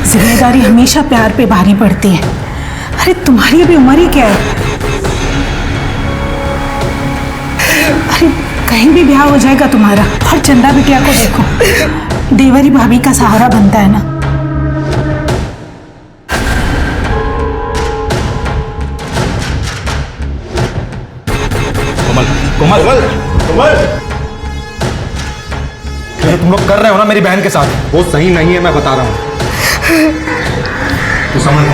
जिम्मेदारी हमेशा प्यार पे भारी पड़ती है। अरे तुम्हारी अभी उम्र ही क्या है? अरे कहीं भी ब्याह हो जाएगा तुम्हारा, और चंदा बिटिया को देखो, देवरी भाभी का सहारा बनता है ना। कोमल, जो तुम लोग कर रहे हो ना मेरी बहन के साथ, वो सही नहीं है, मैं बता रहा हूं। तो समझ लो।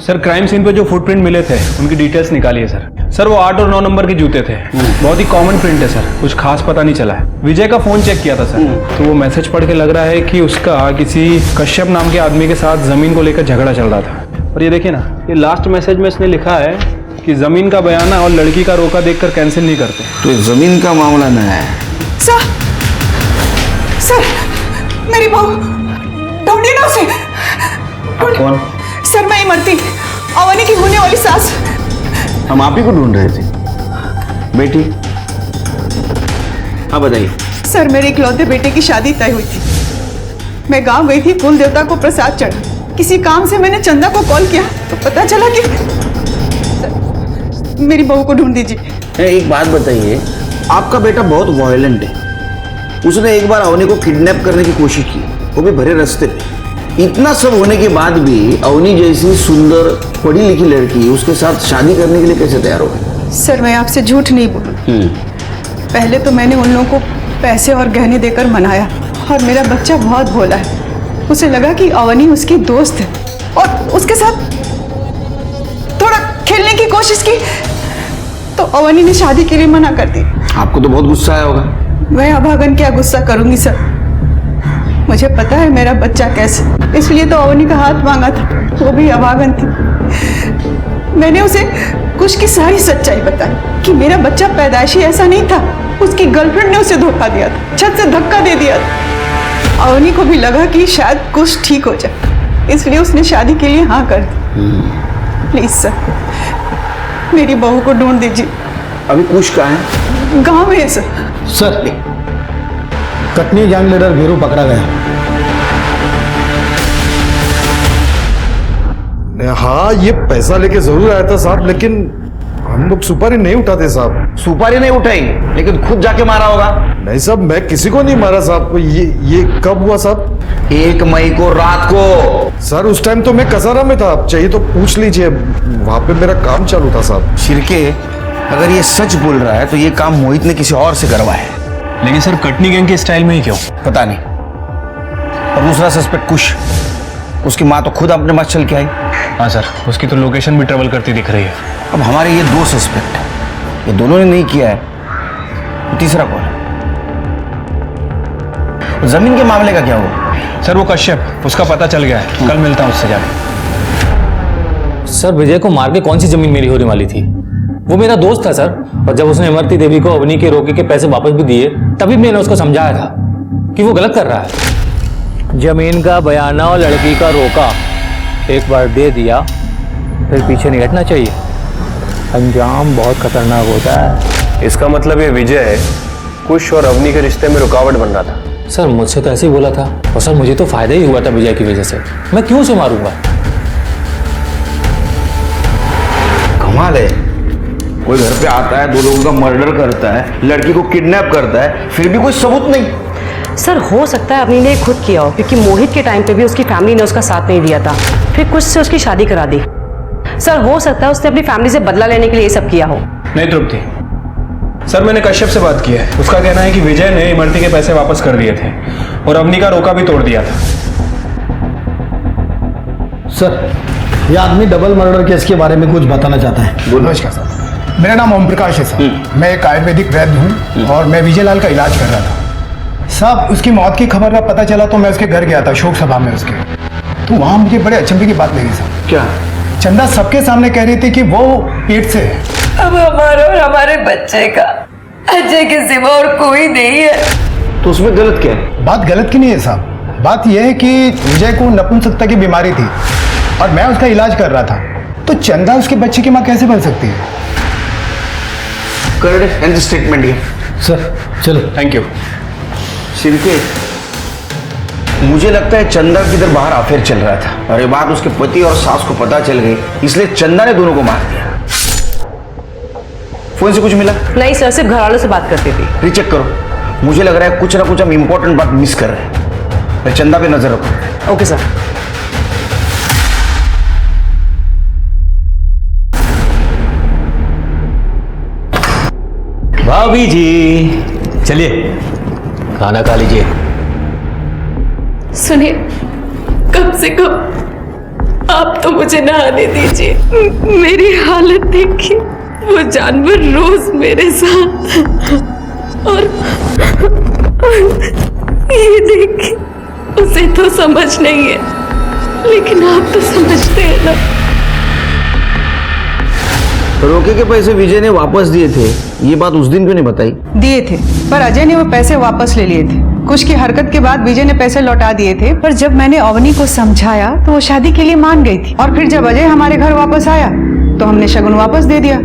सर क्राइम सीन पे जो फुटप्रिंट मिले थे उनकी डिटेल्स निकालिए सर। सर वो 8 और 9 नंबर के जूते थे, बहुत ही कॉमन प्रिंट है सर, कुछ खास पता नहीं चला है। विजय का फोन चेक किया था सर, तो वो मैसेज पढ़ के लग रहा है कि उसका किसी कश्यप नाम के आदमी के साथ जमीन को लेकर झगड़ा चल रहा था। और ये देखिए ना, ये लास्ट मैसेज में इसने लिखा है कि जमीन का बयाना और लड़की का रोका देखकर कैंसिल नहीं करते। तो जमीन का मामला न है। सर मेरी बहू ढूंढिए ना उसे। कौन? सर मैं ही मरती, अवनी की होने वाली सास। हम आप ही को ढूंढ रहे थे बेटी। हाँ बताइए। सर मेरे इकलौते बेटे की शादी तय हुई थी। मैं गांव गई थी कुल देवता को प्रसाद चढ़ा। किसी काम से मैंने चंदा को कॉल किया तो पता चला कि मेरी बहू को ढूंढ दीजिए। एक बात बताइए, आपका बेटा बहुत वायलेंट है। उसने एक बार अवनी को किडनैप करने की कोशिश की, वो भी भरे रास्ते पे। इतना सब होने के बाद भी अवनी जैसी सुंदर पढ़ी लिखी लड़की उसके साथ शादी करने के लिए कैसे तैयार हो गई? सर मैं आपसे झूठ नहीं बोलूं, पहले तो मैंने उन लोगों को पैसे और गहने देकर मनाया, और मेरा बच्चा बहुत भोला है। उसे लगा कि अवनी उसकी दोस्त है और उसके साथ थोड़ा खेलने की कोशिश की, तो अवनी ने शादी के लिए मना कर दी। आपको तो बहुत गुस्सा आया होगा। मैं अभागन क्या गुस्सा करूंगी सर, मुझे पता है मेरा बच्चा कैसे, इसलिए तो अवनी का हाथ मांगा था, वो भी अभागन थी। मैंने उसे कुछ की सारी सच्चाई बताई कि मेरा बच्चा पैदाइशी ऐसा नहीं था, उसकी गर्लफ्रेंड ने उसे धोखा दिया था, छत से धक्का दे दिया था। अवनी को भी लगा कि शायद कुछ ठीक हो जाए, इसलिए उसने शादी के लिए हाँ कर दी। प्लीज सर मेरी बहू को ढूंढ दीजिए। अभी कुछ कहाँ है? गाँव में है sir. Sir Katni gang leader Veeru पकड़ा गया। हाँ ये पैसा लेके जरूर आया था साहब, लेकिन हम लोग सुपारी नहीं उठाते साहब। सुपारी नहीं उठाई, लेकिन खुद जाके मारा होगा। नहीं साहब, मैं किसी को नहीं मारा साहब। ये कब हुआ साहब? 1 मई को रात को। सर उस टाइम तो मैं कसारा में था, आप चाहिए तो पूछ लीजिए, वहां पे मेरा काम चालू था साहब। शिरके, अगर ये सच बोल रहा है तो ये काम मोहित ने किसी और से करवाया है। लेकिन सर कटनी गैंग के स्टाइल में ही क्यों? पता नहीं, और दूसरा सस्पेक्ट कुश, उसकी माँ तो खुद अपने पास चल के आई। हाँ सर, उसकी तो लोकेशन भी ट्रेवल करती दिख रही है। अब हमारे ये 2 सस्पेक्ट हैं, ये दोनों ने नहीं किया है, तो तीसरा कौन है? जमीन के मामले का क्या हुआ? सर वो कश्यप, उसका पता चल गया है, कल मिलता हूँ उससे जाके। सर विजय को मार के कौन सी जमीन मेरी होने वाली थी? वो मेरा दोस्त था सर, और जब उसने इमरती देवी को अवनी के रोके के पैसे वापस भी दिए, तभी मैंने उसको समझाया था कि वो गलत कर रहा है। जमीन का बयाना और लड़की का रोका एक बार दे दिया, फिर पीछे नहीं हटना चाहिए, अंजाम बहुत खतरनाक होता है। इसका मतलब ये विजय कुश और अवनी के रिश्ते में रुकावट बन रहा था। सर मुझसे तो ऐसे ही बोला था, और सर मुझे तो फायदा ही हुआ था विजय की वजह से, मैं क्यों उसे मारूंगा? कमाल है, कोई घर पे आता है, 2 लोगों का मर्डर करता है, लड़की को किडनैप करता है, फिर भी कोई सबूत नहीं। सर हो सकता है अवनी ने खुद किया हो, क्योंकि मोहित के टाइम पे भी उसकी फैमिली ने उसका साथ नहीं दिया था, फिर कुछ से उसकी शादी करा दी। सर हो सकता है उसने अपनी फैमिली से बदला लेने के लिए ये सब किया हो। नहीं तृप्ति, सर मैंने कश्यप से बात की है, उसका कहना है कि विजय ने इमरती के पैसे वापस कर दिए थे और अवनी का रोका भी तोड़ दिया था। सर ये आदमी डबल मर्डर केस के बारे में कुछ बताना चाहता है। नमस्कार सर, मेरा नाम ओम प्रकाश है सर, मैं एक आयुर्वेदिक वैद्य हूँ और मैं विजय लाल का इलाज कर रहा था। साहब उसकी मौत की खबर का पता चला तो मैं उसके घर गया था, शोक सभा में उसके, तो वहाँ मुझे बड़े अचंभे की बात लगी सर। क्या? चंदा सबके सामने कह रही थी कि वो पेट से है। अब हमारा और हमारे बच्चे का अजय के सिवा और कोई नहीं है। तो उसमें गलत क्या है? बात गलत की नहीं है साहब, बात यह है कि विजय को नपुंसकता की बीमारी थी और मैं उसका इलाज कर रहा था, तो चंदा उसके बच्चे की माँ कैसे बन सकती है? करेक्ट एंड स्टेटमेंट है सर। चलो थैंक यू। शिरके, मुझे लगता है चंदा किधर बाहर अफेयर चल रहा था और ये बात उसके पति और सास को पता चल गई, इसलिए चंदा ने दोनों को मार दिया। फोन से कुछ मिला? नहीं सर, सिर्फ घर वालों से बात करती थी। रीचेक करो, मुझे लग रहा है कुछ ना कुछ हम इंपॉर्टेंट बात मिस कर रहे हैं। मैं चंदा पे नजर रखूं। Okay sir. भाभी जी चलिए खाना खा लीजिए। सुनिए, कम से कम आप तो मुझे नहाने दीजिए। मेरी हालत देखिए, वो जानवर रोज मेरे साथ, और ये देखिए उसे तो समझ नहीं है, लेकिन आप तो समझते हैं ना। रोके के पैसे विजय ने वापस दिए थे, ये बात उस दिन क्यों नहीं बताई? दिए थे, पर अजय ने वो पैसे वापस ले लिए थे। कुछ की हरकत के बाद विजय ने पैसे लौटा दिए थे, पर जब मैंने अवनी को समझाया तो वो शादी के लिए मान गई थी, और फिर जब अजय हमारे घर वापस आया तो हमने शगुन वापस दे दिया।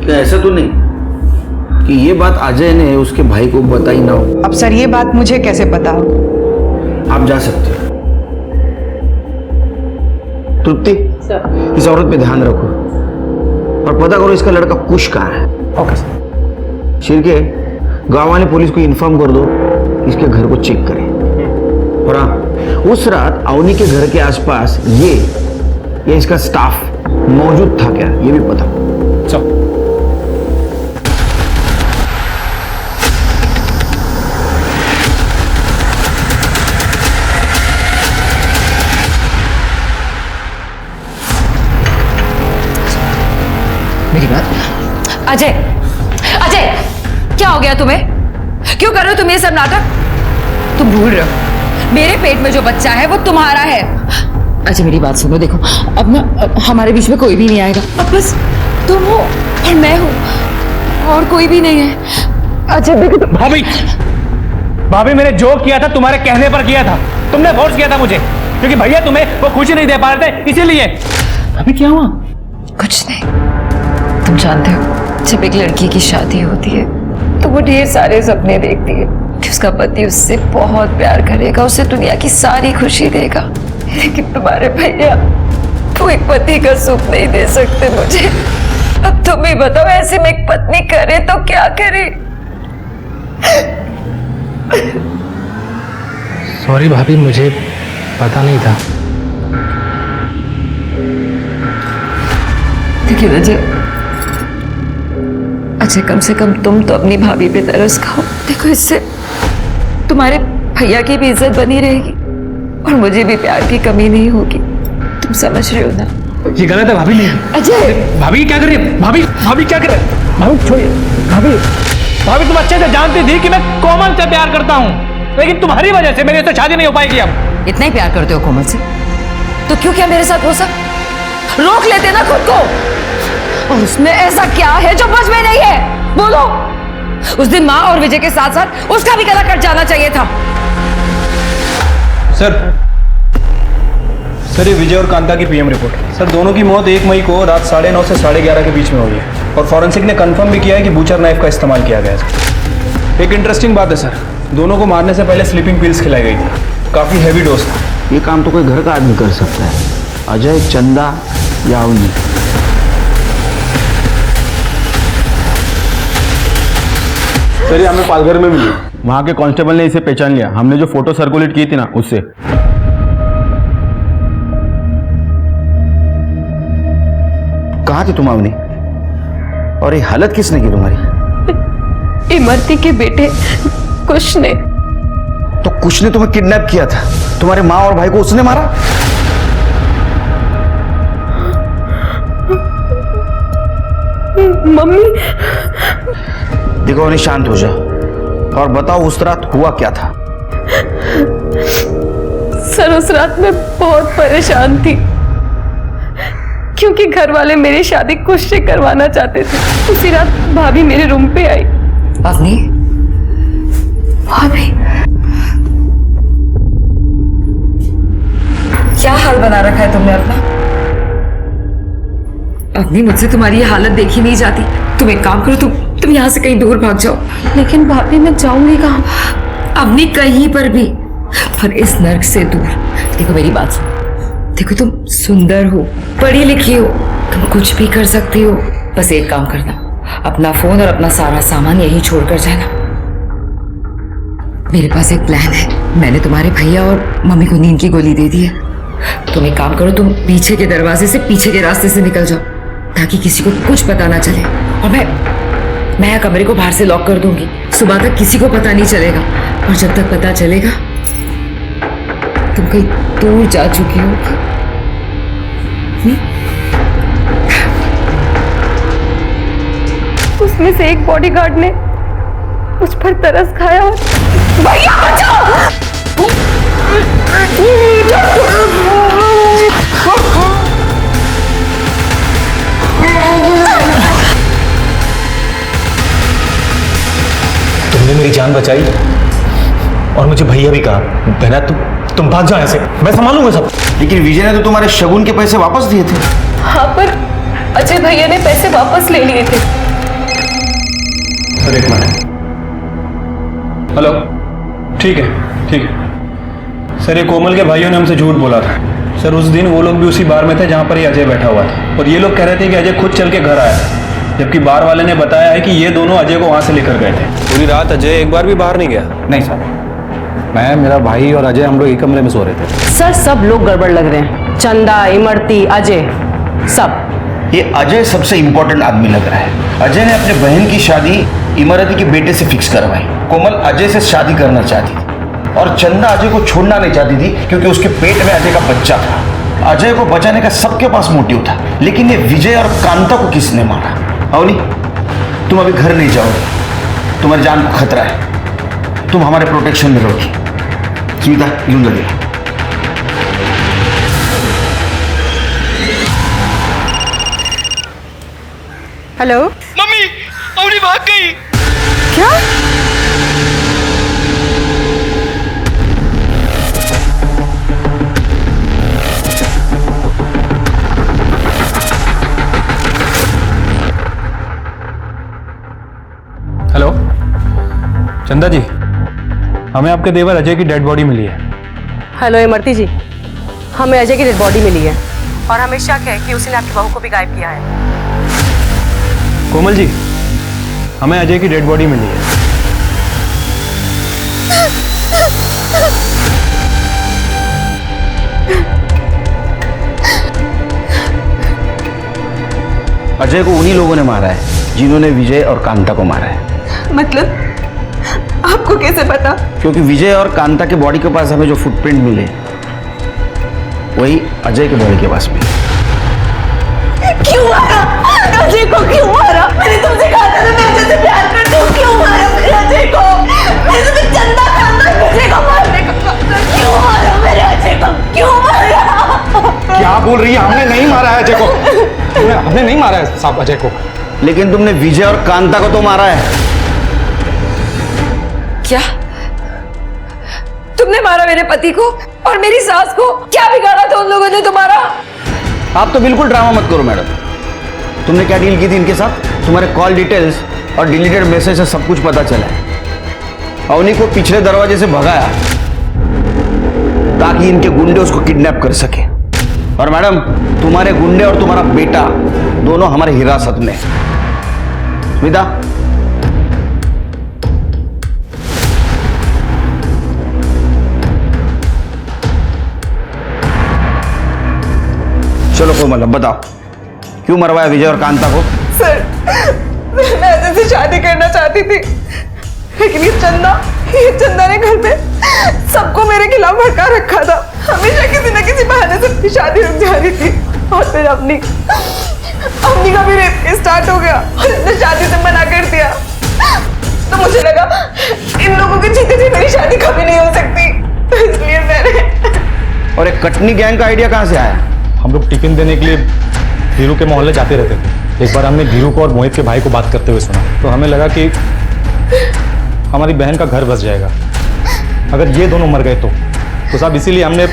क्या ऐसा तो नहीं कि ये बात अजय ने उसके भाई को बताई ना हो? अब सर ये बात मुझे कैसे पता हो? आप जा सकते हो। तृप्ति, इस औरत पे ध्यान रखो और पता करो इसका लड़का कुश कहाँ है। Okay sir. शिरके, गांव वाले पुलिस को इन्फॉर्म कर दो, इसके घर को चेक करें। और हाँ, उस रात अवनी के घर के आसपास ये इसका स्टाफ मौजूद था क्या, ये भी पता। चलो मेरी बात। अजय, अजय क्या हो गया तुम्हें? क्यों कर रहे हो तुम ये सब नाटक? तुम भूल रहे हो मेरे पेट में जो बच्चा है वो तुम्हारा है। अजय मेरी बात सुनो, देखो अब ना हमारे बीच में कोई भी नहीं आएगा, अब बस तुम हो और मैं हूँ और कोई भी नहीं है। अजय भाभी, भाभी मैंने जो किया था तुम्हारे कहने पर किया था, तुमने फोर्स किया था मुझे, क्योंकि भैया तुम्हें वो खुशी नहीं दे पा रहे थे, इसीलिए। अभी क्या हुआ? कुछ नहीं। तुम जानते हो जब एक लड़की की शादी होती है तो वो ढेर सारे सपने देखती है कि उसका पति उससे बहुत प्यार करेगा, उसे दुनिया की सारी खुशी देगा, लेकिन तुम्हारे भैया वो एक पति का सुख नहीं दे सकते मुझे। अब तुम ही बताओ, ऐसे में एक पत्नी करे तो क्या करे? सॉरी भाभी, मुझे पता नहीं था। लेकिन अजय कम से कम तुम तो अपनी भाभी पे तरस खाओ। देखो इससे तुम्हारे भैया की भी इज्जत बनी रहेगी और मुझे भी प्यार की कमी नहीं होगी। तुम समझ रहे हो ना? ये गलत है भाभी। नहीं अजय, भाभी क्या कर रही है? भाभी क्या कर रही है? भाभी छोड़िए। भाभी तुम अच्छे से जानती थी कि मैं कोमल से प्यार करता हूँ, लेकिन तुम्हारी वजह से मेरी तो शादी नहीं हो पाएगी अब। इतना ही प्यार करते हो कोमल से तो क्यों क्या मेरे साथ हो सकता? रोक लेते ना खुद को। और उसमें ऐसा क्या है जो बच में नहीं है? बोलो। उस दिन माँ और विजय के साथ साथ उसका भी गला कट जाना चाहिए था। सर ये विजय और कांता की पीएम रिपोर्ट। सर दोनों की मौत 1 मई को रात 9:30 से 11:30 के बीच में हुई है और फॉरेंसिक ने कंफर्म भी किया है कि बूचर नाइफ का इस्तेमाल किया गया है। एक इंटरेस्टिंग बात है सर, दोनों को मारने से पहले स्लीपिंग पिल्स खिलाई गई थी। काफी हैवी डोज था। ये काम तो कोई घर का आदमी कर सकता है, अजय, चंदा या अवनी। सर ये हमें पालघर में मिली, वहां के कांस्टेबल ने इसे पहचान लिया। हमने जो फोटो सर्कुलेट की थी ना उससे। कहाँ थी तुम अवनी? और ये हालत किसने की तुम्हारी? इमरती के बेटे कुछ ने। तो कुछ ने तुम्हें किडनैप किया था, तुम्हारे माँ और भाई को उसने मारा? मम्मी। देखो अवनी शांत हो जाओ और बताओ उस रात हुआ क्या था? सर उस रात मैं बहुत परेशान थी क्योंकि घर वाले मेरी शादी कुछ से करवाना चाहते थे। उसी रात भाभी मेरे रूम पे आई। अवनी, भाभी क्या हाल बना रखा है तुमने अपना? अवनी मुझसे तुम्हारी ये हालत देखी नहीं जाती। तुम एक काम करो, तुम यहाँ से कहीं दूर भाग जाओ। लेकिन भाभी मैं जाऊंगी कहाँ? अवनी कहीं पर भी, पर इस नर्क से दूर। देखो मेरी बात सुनो, देखो तुम सुंदर हो, पढ़ी लिखी हो, तुम कुछ भी कर सकती हो। बस एक काम करना, अपना फोन और अपना सारा सामान यहीं छोड़कर जाना। मेरे पास एक प्लान है। मैंने तुम्हारे भैया और मम्मी को नींद की गोली दे दी है। तुम एक काम करो, तुम पीछे के दरवाजे से, पीछे के रास्ते से निकल जाओ ताकि किसी को कुछ पता ना चले। और मैं कमरे को बाहर से लॉक कर दूंगी। सुबह तक किसी को पता नहीं चलेगा, और जब तक पता चलेगा तुम कहीं दूर जा चुकी हो। उसमें से एक बॉडीगार्ड ने मुझ पर तरस खाया। भैया बचाओ! तुमने मेरी जान बचाई और मुझे भैया भी कहा। बहना तुम भाग जाओ ऐसे, मैं संभालूंगा सब। लेकिन विजय ने तो तुम्हारे शगुन के पैसे वापस दिए थे। हाँ पर अजय भैया ने पैसे वापस ले लिए थे। सर एक मिनट। हेलो, ठीक है सर। ये कोमल के भाइयों ने हमसे झूठ बोला था सर। उस दिन वो लोग भी उसी बार में थे जहां पर ये अजय बैठा हुआ था, और ये लोग कह रहे थे कि अजय खुद चल के घर आया था, जबकि बार वाले ने बताया है कि ये दोनों अजय को वहां से लेकर गए थे। पूरी रात अजय एक बार भी बाहर नहीं गया? नहीं सर, मैं, मेरा भाई और अजय हम लोग एक कमरे में सो रहे थे। सर सब लोग गड़बड़ लग रहे हैं, चंदा, इमरती, अजय, सब। ये अजय सबसे इंपॉर्टेंट आदमी लग रहा है। अजय ने अपने बहन की शादी इमरती के बेटे से फिक्स करवाई। कोमल अजय से शादी करना चाहती थी और चंदा अजय को छोड़ना नहीं चाहती थी क्योंकि उसके पेट में अजय का बच्चा था। अजय को बचाने का सबके पास मोटिव था, लेकिन ये विजय और कांता को किसने मारा? अवनी, तुम अभी घर नहीं जाओगे, तुम्हारी जान को खतरा है। तुम हमारे प्रोटेक्शन में रहोगी। स्मिता, यूं लगेगा। हेलो मम्मी, अवनी भाग गई। क्या? हेलो चंदा जी, हमें आपके देवर अजय की डेड बॉडी मिली है। हेलो इमरती जी, हमें अजय की डेड बॉडी मिली है और हमें शक है कि उसने आपकी बहू को भी गायब किया है। कोमल जी, हमें अजय की डेड बॉडी मिली है। अजय को उन्हीं लोगों ने मारा है जिन्होंने विजय और कांता को मारा है। मतलब आपको कैसे पता? क्योंकि विजय और कांता के बॉडी के पास हमें जो फुटप्रिंट मिले अजय के बॉडी के पास भी। क्यों मारा अजय को? क्यों मारा? मैंने तुमसे कहा था ना मैं अजय से प्यार करती हूँ। क्यों मारा मेरे अजय को? मैंने तुम्हें चंदा खानदान अजय को मारने का कहा था। क्यों मारा मेरे अजय को? क्यों मारा? क्या बोल रही है? हमने नहीं मारा है अजय को। हमने नहीं मारा है साहब अजय को। लेकिन तुमने विजय और कांता को तो मारा है। क्या तुमने मारा मेरे पति को और मेरी सास को? क्या बिगाड़ा था उन लोगों ने तुम्हारा? आप तो बिल्कुल ड्रामा मत करो मैडम। तुमने क्या डील की थी इनके साथ? तुम्हारे कॉल डिटेल्स और डिलीटेड मैसेज से सब कुछ पता चला है। अवनी को पिछले दरवाजे से भगाया ताकि इनके गुंडे उसको किडनैप कर सके। और मैडम तुम्हारे गुंडे और तुम्हारा बेटा दोनों हमारे हिरासत में। विदा। चलो कोमल अब बताओ क्यों मरवाया विजय और कांता को? सर मैं अजय से शादी करना चाहती थी, लेकिन ये चंदा ने घर में सबको मेरे खिलाफ भड़का रखा था। हमेशा किसी न किसी बहाने से अपनी शादी रुक जा रही थी। और फिर अपनी का भी रेप स्टार्ट हो गया और इसने शादी से मना कर दिया। तो मुझे लगा इन लोगों के जीते जी मेरी शादी कभी नहीं हो सकती, तो इसलिए मैंने। और एक कटनी गैंग का आइडिया कहां से आया? हम लोग टिफिन देने के लिए धीरू के मोहल्ले जाते रहते थे। एक बार हमने धीरू को और मोहित के भाई को बात करते हुए सुना, तो हमें लगा कि हमारी बहन का घर बस जाएगा अगर ये दोनों मर गए तो साहब इसीलिए हमने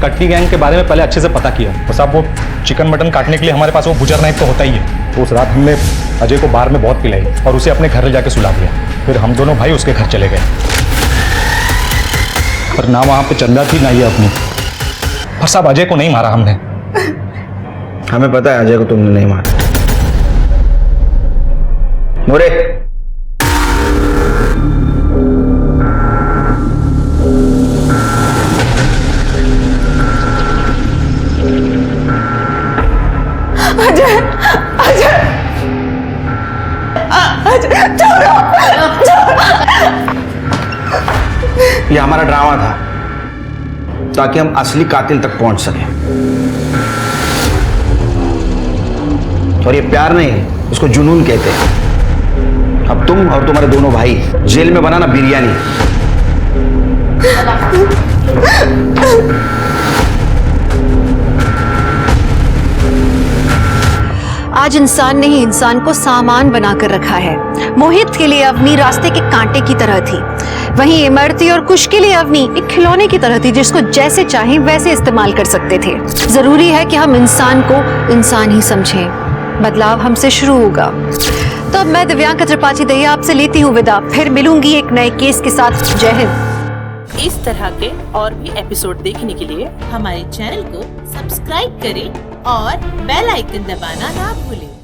कटनी गैंग के बारे में पहले अच्छे से पता किया। तो साहब वो चिकन मटन काटने के लिए हमारे पास वो बुजर नाइफ तो होता ही है। तो उस रात हमने अजय को बाहर में बहुत पिलाई और उसे अपने घर ले जाके सुला दिया। फिर हम दोनों भाई उसके घर चले गए, पर ना वहाँ पे चंदा थी ना ये अपनी। पर साहब अजय को नहीं मारा हमने। हमें पता है अजय को तुमने नहीं मारा। मोरे अजय अजय अजय छोड़ो। ये हमारा ड्रामा था ताकि हम असली कातिल तक पहुंच सके। और ये प्यार नहीं, इसको जुनून कहते हैं। अब तुम और तुम्हारे दोनों भाई जेल में बनाना बिरयानी। आज इंसान ने ही इंसान को सामान बनाकर रखा है। मोहित के लिए अवनी रास्ते के कांटे की तरह थी, वहीं इमरती और कुश के लिए अवनी एक खिलौने की तरह थी जिसको जैसे चाहें वैसे इस्तेमाल कर सकते थे। जरूरी है कि हम इंसान को इंसान ही समझें। बदलाव हमसे शुरू होगा। तो अब मैं दिव्यांका त्रिपाठी दहिया आपसे लेती हूँ विदा। फिर मिलूंगी एक नए केस के साथ। जय हिंद। इस तरह के और भी एपिसोड देखने के लिए हमारे चैनल को सब्सक्राइब करें और बेल आइकन दबाना ना भूलें।